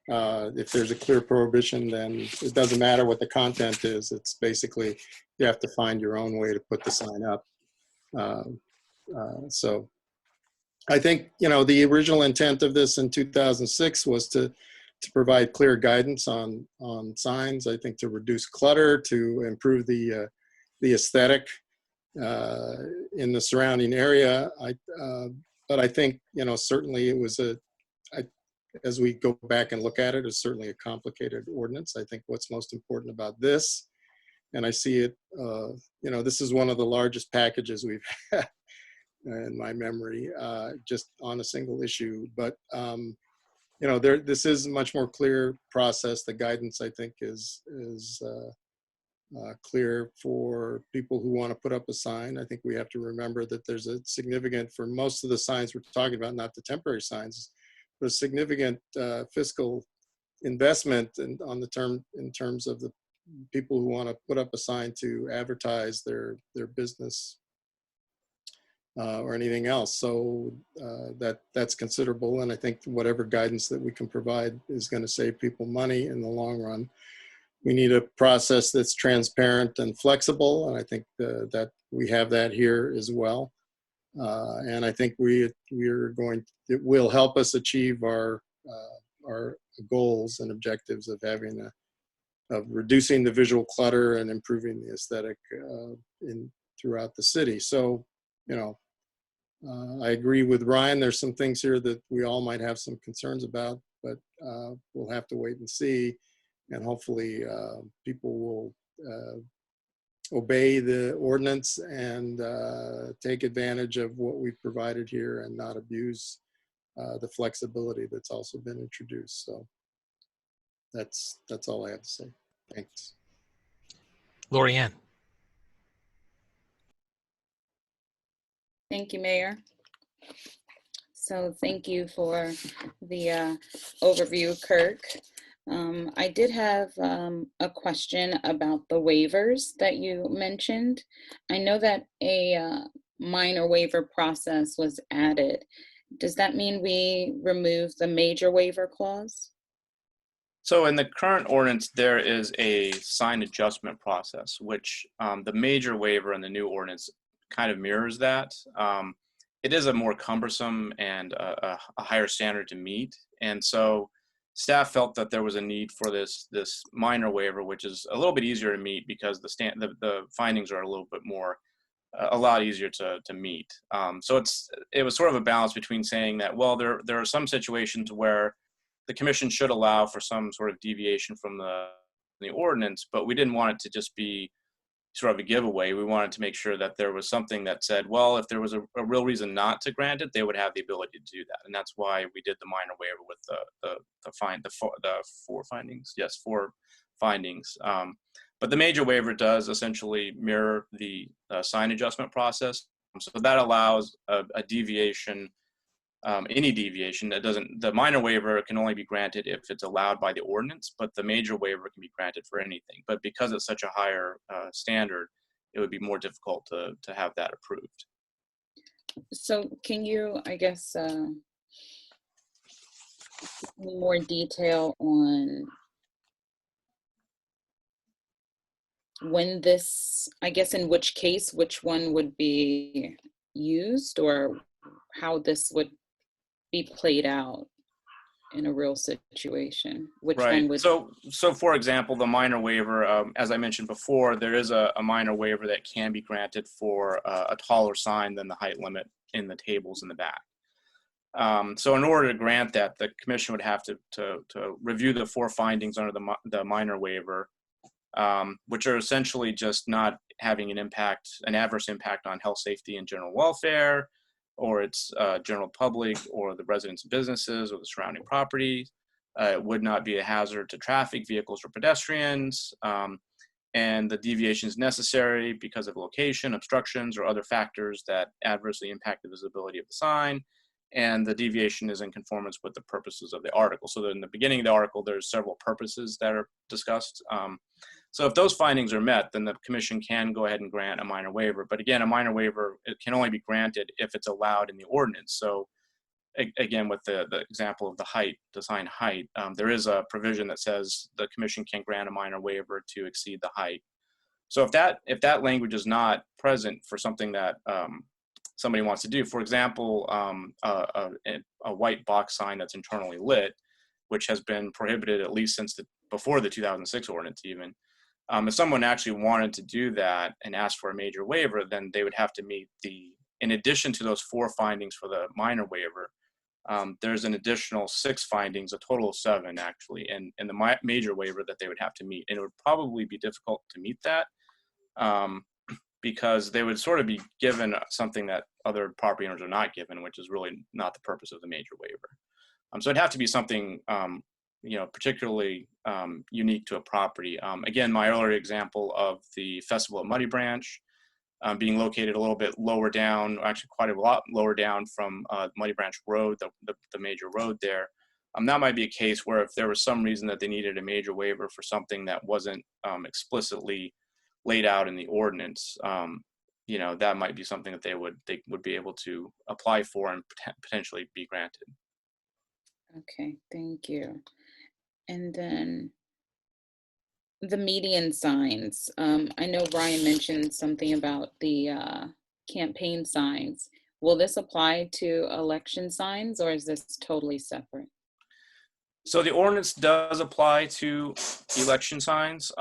Speaker 3: if there's a clear prohibition, then it doesn't matter what the content is. It's basically, you have to find your own way to put the sign up. So I think, the original intent of this in 2006 was to provide clear guidance on signs, I think to reduce clutter, to improve the aesthetic in the surrounding area. But I think, certainly it was as we go back and look at it, it's certainly a complicated ordinance. I think what's most important about this, and I see it, this is one of the largest packages we've had in my memory, just on a single issue. But, this is a much more clear process. The guidance, I think, is clear for people who want to put up a sign. I think we have to remember that there's a significant, for most of the signs we're talking about, not the temporary signs, but a significant fiscal investment in terms of the people who want to put up a sign to advertise their business or anything else. So that's considerable. And I think whatever guidance that we can provide is going to save people money in the long run. We need a process that's transparent and flexible, and I think that we have that here as well. And I think it will help us achieve our goals and objectives of of reducing the visual clutter and improving the aesthetic throughout the city. So, I agree with Ryan. There's some things here that we all might have some concerns about, but we'll have to wait and see. And hopefully people will obey the ordinance and take advantage of what we've provided here and not abuse the flexibility that's also been introduced. So that's all I have to say. Thanks.
Speaker 1: Lori Ann.
Speaker 7: Thank you, Mayor. So thank you for the overview, Kirk. I did have a question about the waivers that you mentioned. I know that a minor waiver process was added. Does that mean we remove the major waiver clause?
Speaker 15: So in the current ordinance, there is a sign adjustment process, which the major waiver in the new ordinance kind of mirrors that. It is a more cumbersome and a higher standard to meet. And so staff felt that there was a need for this minor waiver, which is a little bit easier to meet because the findings are a little bit more, a lot easier to meet. So it was sort of a balance between saying that, well, there are some situations where the commission should allow for some sort of deviation from the ordinance, but we didn't want it to just be sort of a giveaway. We wanted to make sure that there was something that said, well, if there was a real reason not to grant it, they would have the ability to do that. And that's why we did the minor waiver with the four findings. Yes, 4 findings. But the major waiver does essentially mirror the sign adjustment process. So that allows a deviation, any deviation that doesn't, the minor waiver can only be granted if it's allowed by the ordinance, but the major waiver can be granted for anything. But because it's such a higher standard, it would be more difficult to have that approved.
Speaker 7: So can you, I guess, more detail on when this, I guess in which case, which one would be used, or how this would be played out in a real situation? Which one would?
Speaker 15: So for example, the minor waiver, as I mentioned before, there is a minor waiver that can be granted for a taller sign than the height limit in the tables in the back. So in order to grant that, the commission would have to review the 4 findings under the minor waiver, which are essentially just not having an adverse impact on health, safety, and general welfare, or its general public, or the residents and businesses, or the surrounding property. it would not be a hazard to traffic, vehicles, or pedestrians, and the deviation is necessary because of location, obstructions, or other factors that adversely impact the visibility of the sign, and the deviation is in conformance with the purposes of the article. So in the beginning of the article, there's several purposes that are discussed. So if those findings are met, then the commission can go ahead and grant a minor waiver. But again, a minor waiver, it can only be granted if it's allowed in the ordinance. So again, with the example of the height, the sign height, there is a provision that says the commission can grant a minor waiver to exceed the height. So if that language is not present for something that somebody wants to do, for example, a white box sign that's internally lit, which has been prohibited at least since before the 2006 ordinance even. If someone actually wanted to do that and ask for a major waiver, then they would have to meet in addition to those 4 findings for the minor waiver, there's an additional 6 findings, a total of 7 actually, and the major waiver that they would have to meet. And it would probably be difficult to meet that because they would sort of be given something that other property owners are not given, which is really not the purpose of the major waiver. So it'd have to be something particularly unique to a property. Again, my earlier example of the festival at Muddy Branch being located a little bit lower down, actually quite a lot lower down from Muddy Branch Road, the major road there. That might be a case where if there was some reason that they needed a major waiver for something that wasn't explicitly laid out in the ordinance, that might be something that they would be able to apply for and potentially be granted.
Speaker 7: Okay, thank you. And then the median signs. I know Brian mentioned something about the campaign signs. Will this apply to election signs, or is this totally separate?
Speaker 15: So the ordinance does apply to election signs.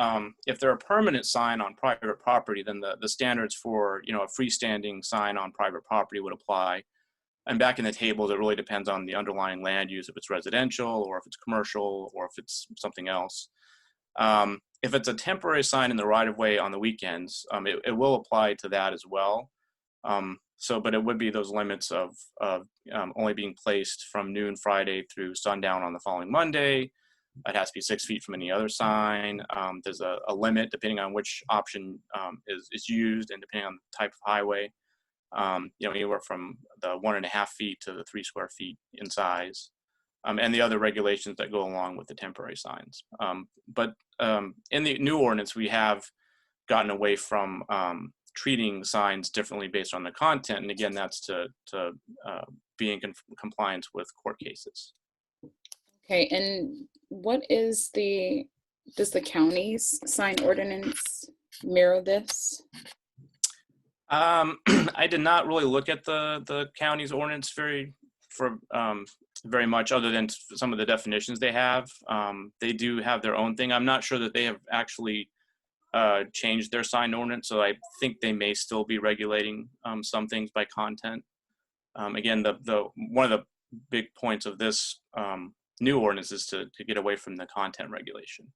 Speaker 15: If they're a permanent sign on private property, then the standards for a freestanding sign on private property would apply. And back in the tables, it really depends on the underlying land use, if it's residential or if it's commercial or if it's something else. If it's a temporary sign in the right-of-way on the weekends, it will apply to that as well. But it would be those limits of only being placed from noon Friday through sundown on the following Monday. It has to be 6 feet from any other sign. There's a limit depending on which option is used and depending on the type of highway. Anywhere from the 1.5 feet to the 3 square feet in size, and the other regulations that go along with the temporary signs. But in the new ordinance, we have gotten away from treating signs differently based on the content, and again, that's to be in compliance with court cases.
Speaker 7: Okay, and does the county's sign ordinance mirror this?
Speaker 15: I did not really look at the county's ordinance very much, other than some of the definitions they have. They do have their own thing. I'm not sure that they have actually changed their sign ordinance, so I think they may still be regulating some things by content. Again, one of the big points of this new ordinance is to get away from the content regulation.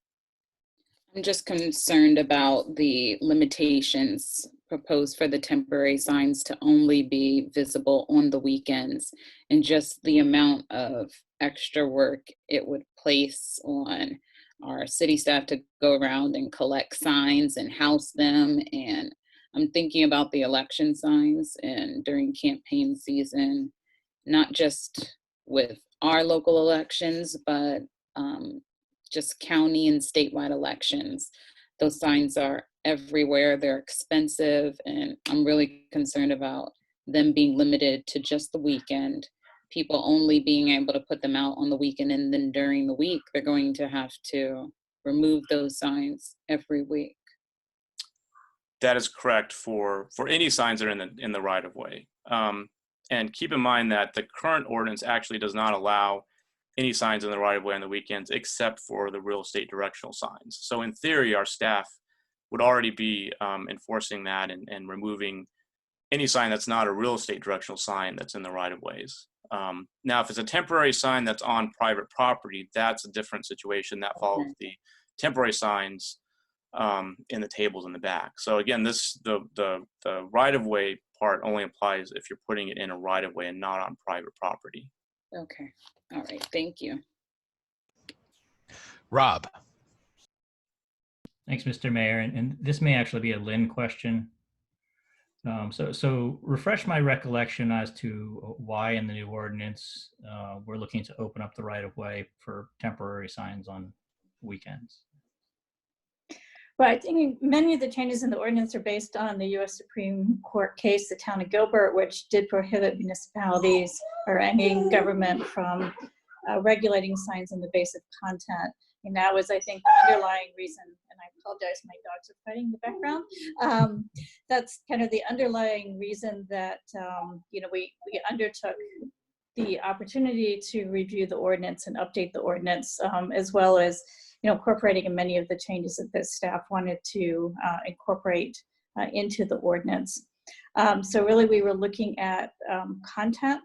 Speaker 7: I'm just concerned about the limitations proposed for the temporary signs to only be visible on the weekends, and just the amount of extra work it would place on our city staff to go around and collect signs and house them. And I'm thinking about the election signs and during campaign season, not just with our local elections, but just county and statewide elections. Those signs are everywhere, they're expensive, and I'm really concerned about them being limited to just the weekend, people only being able to put them out on the weekend, and then during the week, they're going to have to remove those signs every week.
Speaker 15: That is correct for any signs that are in the right-of-way. And keep in mind that the current ordinance actually does not allow any signs in the right-of-way on the weekends except for the real estate directional signs. So in theory, our staff would already be enforcing that and removing any sign that's not a real estate directional sign that's in the right-of-ways. Now, if it's a temporary sign that's on private property, that's a different situation. That follows the temporary signs in the tables in the back. So again, the right-of-way part only applies if you're putting it in a right-of-way and not on private property.
Speaker 7: Okay. All right. Thank you.
Speaker 1: Rob.
Speaker 4: Thanks, Mr. Mayor. And this may actually be a Lynn question. So refresh my recollection as to why in the new ordinance we're looking to open up the right of way for temporary signs on weekends.
Speaker 16: Well, I think many of the changes in the ordinance are based on the U.S. Supreme Court case, the town of Gilbert, which did prohibit municipalities or any government from regulating signs on the basis of content. And that was, I think, the underlying reason, and I apologize, my dogs are fighting in the background. That's kind of the underlying reason that, we undertook the opportunity to review the ordinance and update the ordinance, as well as, incorporating in many of the changes that the staff wanted to incorporate into the ordinance. So really, we were looking at content.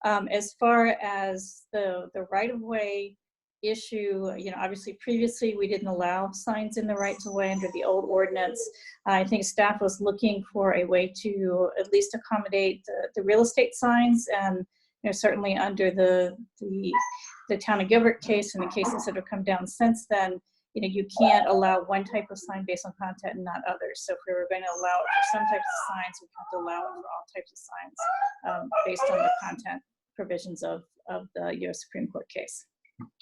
Speaker 16: As far as the right-of-way issue, obviously previously we didn't allow signs in the rights-of-way under the old ordinance. I think staff was looking for a way to at least accommodate the real estate signs, and certainly under the town of Gilbert case and the cases that have come down since then, you can't allow one type of sign based on content and not others. So if we were going to allow it for some types of signs, we have to allow it for all types of signs based on the content provisions of the U.S. Supreme Court case.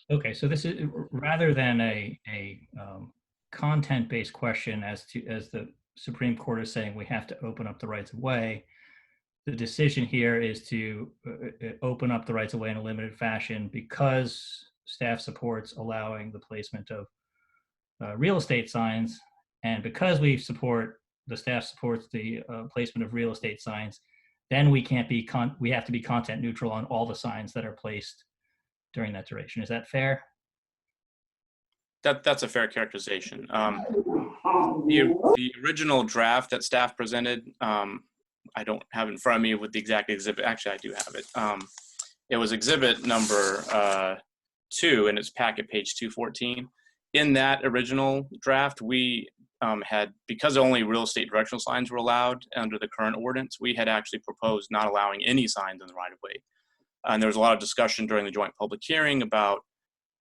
Speaker 4: Okay, so this is rather than a content-based question as the Supreme Court is saying we have to open up the rights of way. The decision here is to open up the rights of way in a limited fashion because staff supports allowing the placement of real estate signs, and because the staff supports the placement of real estate signs, then we have to be content neutral on all the signs that are placed during that duration. Is that fair?
Speaker 15: That's a fair characterization. The original draft that staff presented, I don't have in front of me with the exact exhibit. Actually, I do have it. It was exhibit number 2, and it's packet page 214. In that original draft, we had, because only real estate directional signs were allowed under the current ordinance, we had actually proposed not allowing any signs in the right-of-way. And there was a lot of discussion during the joint public hearing about,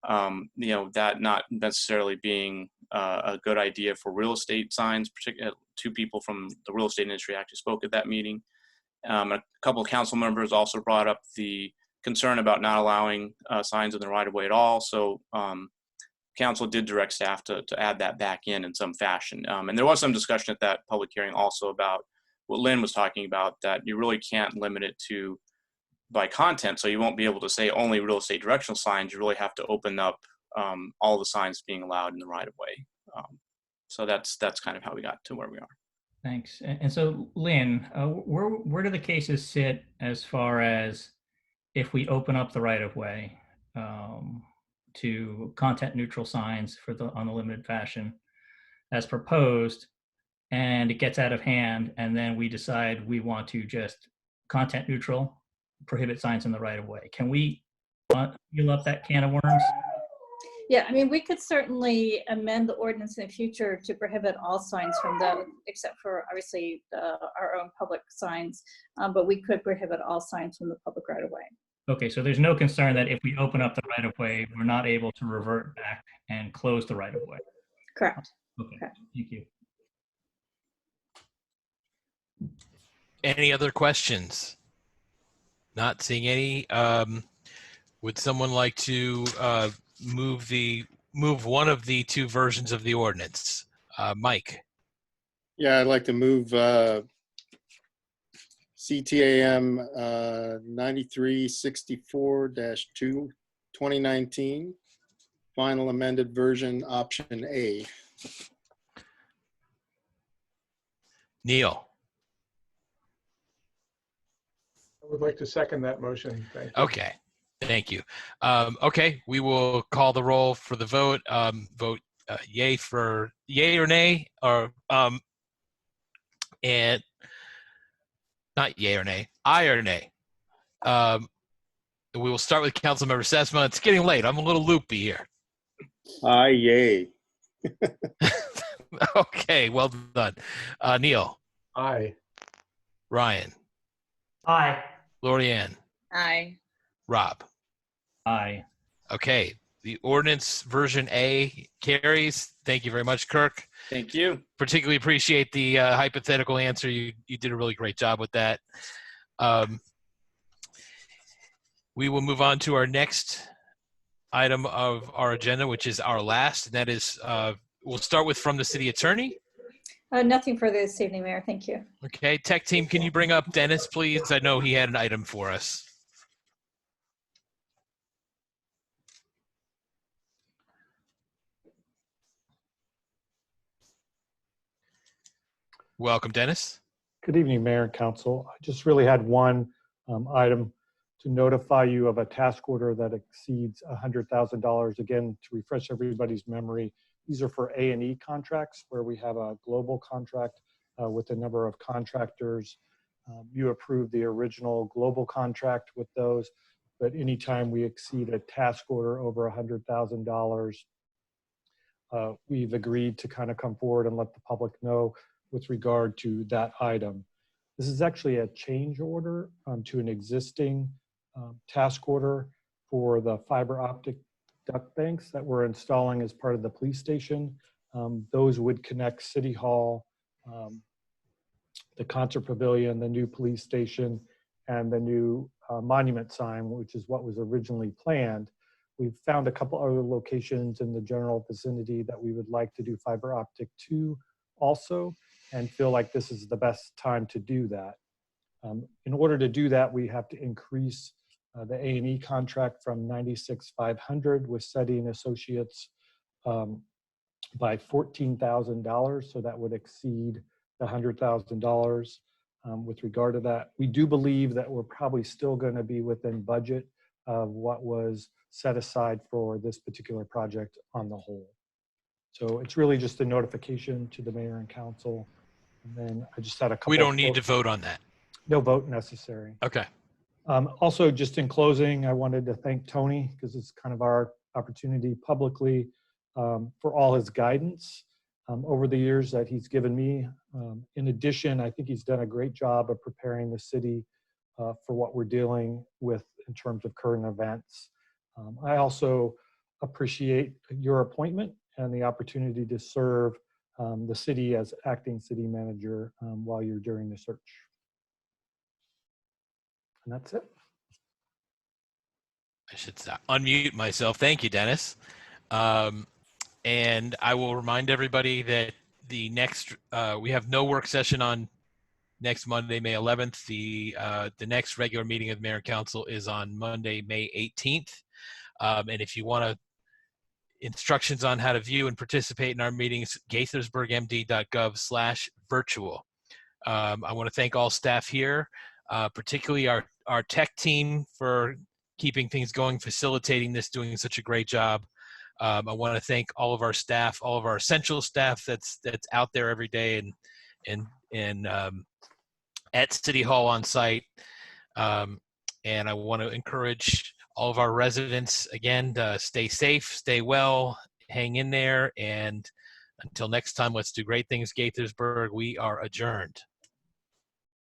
Speaker 15: that not necessarily being a good idea for real estate signs. Particularly, 2 people from the real estate industry actually spoke at that meeting. A couple of council members also brought up the concern about not allowing signs in the right-of-way at all. So council did direct staff to add that back in some fashion. And there was some discussion at that public hearing also about what Lynn was talking about, that you really can't limit it to by content. So you won't be able to say only real estate directional signs. You really have to open up all the signs being allowed in the right-of-way. So that's kind of how we got to where we are.
Speaker 4: Thanks. And so, Lynn, where do the cases sit as far as if we open up the right-of-way to content-neutral signs on the limited fashion as proposed, and it gets out of hand, and then we decide we want to just content-neutral prohibit signs in the right-of-way? Can we fill up that can of worms?
Speaker 16: Yeah, I mean, we could certainly amend the ordinance in the future to prohibit all signs from except for obviously our own public signs, but we could prohibit all signs from the public right-of-way.
Speaker 4: Okay, so there's no concern that if we open up the right-of-way, we're not able to revert back and close the right-of-way?
Speaker 16: Correct.
Speaker 4: Okay,
Speaker 16: Correct.
Speaker 4: Thank you.
Speaker 1: Any other questions? Not seeing any. Would someone like to move one of the 2 versions of the ordinance? Mike.
Speaker 3: Yeah, I'd like to move CTAM 9364-2 2019, final amended version, option A.
Speaker 1: Neil.
Speaker 8: I would like to second that motion. Thank you.
Speaker 1: Okay. Thank you. Okay, we will call the roll for the vote. Vote yay or nay, or and not yay or nay, aye or nay. We will start with Councilmember Sesma. It's getting late. I'm a little loopy here.
Speaker 3: Aye, yay.
Speaker 1: Okay, well done. Neil.
Speaker 8: Aye.
Speaker 1: Ryan.
Speaker 9: Aye.
Speaker 1: Lorianne.
Speaker 7: Aye.
Speaker 1: Rob.
Speaker 4: Aye.
Speaker 1: Okay, The ordinance version A carries. Thank you very much, Kirk.
Speaker 15: Thank you.
Speaker 1: Particularly appreciate the hypothetical answer. You did a really great job with that. We will move on to our next item of our agenda, which is our last, and that is, we'll start with from the city attorney.
Speaker 16: Nothing further this evening, Mayor. Thank you.
Speaker 1: Okay, tech team, can you bring up Dennis, please? I know he had an item for us. Welcome, Dennis.
Speaker 17: Good evening, Mayor and Council. I just really had one item to notify you of a task order that exceeds $100,000. Again, to refresh everybody's memory, these are for A&E contracts where we have a global contract with a number of contractors. You approved the original global contract with those, but anytime we exceed a task order over $100,000, we've agreed to kind of come forward and let the public know with regard to that item. This is actually a change order to an existing task order for the fiber optic duct banks that we're installing as part of the police station. Those would connect City Hall, the concert pavilion, the new police station, and the new monument sign, which is what was originally planned. We've found a couple other locations in the general vicinity that we would like to do fiber optic to also, and feel like this is the best time to do that. In order to do that, we have to increase the A&E contract from $96,500 with SETI and Associates by $14,000, so that would exceed the $100,000 with regard to that. We do believe that we're probably still going to be within budget of what was set aside for this particular project on the whole. So it's really just a notification to the mayor and council. And then I just had a couple.
Speaker 1: We don't need to vote on that.
Speaker 17: No vote necessary.
Speaker 1: Okay.
Speaker 17: Also, just in closing, I wanted to thank Tony, because it's kind of our opportunity publicly, for all his guidance over the years that he's given me. In addition, I think he's done a great job of preparing the city for what we're dealing with in terms of current events. I also appreciate your appointment and the opportunity to serve the city as acting city manager while you're during the search. And that's it.
Speaker 1: I should stop. Unmute myself. Thank you, Dennis. And I will remind everybody that the next, we have no work session on next Monday, May 11th. The next regular meeting of Mayor and Council is on Monday, May 18th. And if you want instructions on how to view and participate in our meetings, gaithersburgmd.gov/virtual. I want to thank all staff here, particularly our tech team for keeping things going, facilitating this, doing such a great job. I want to thank all of our staff, all of our essential staff that's out there every day and at City Hall on site. And I want to encourage all of our residents, again, to stay safe, stay well, hang in there, and until next time, let's do great things, Gaithersburg. We are adjourned.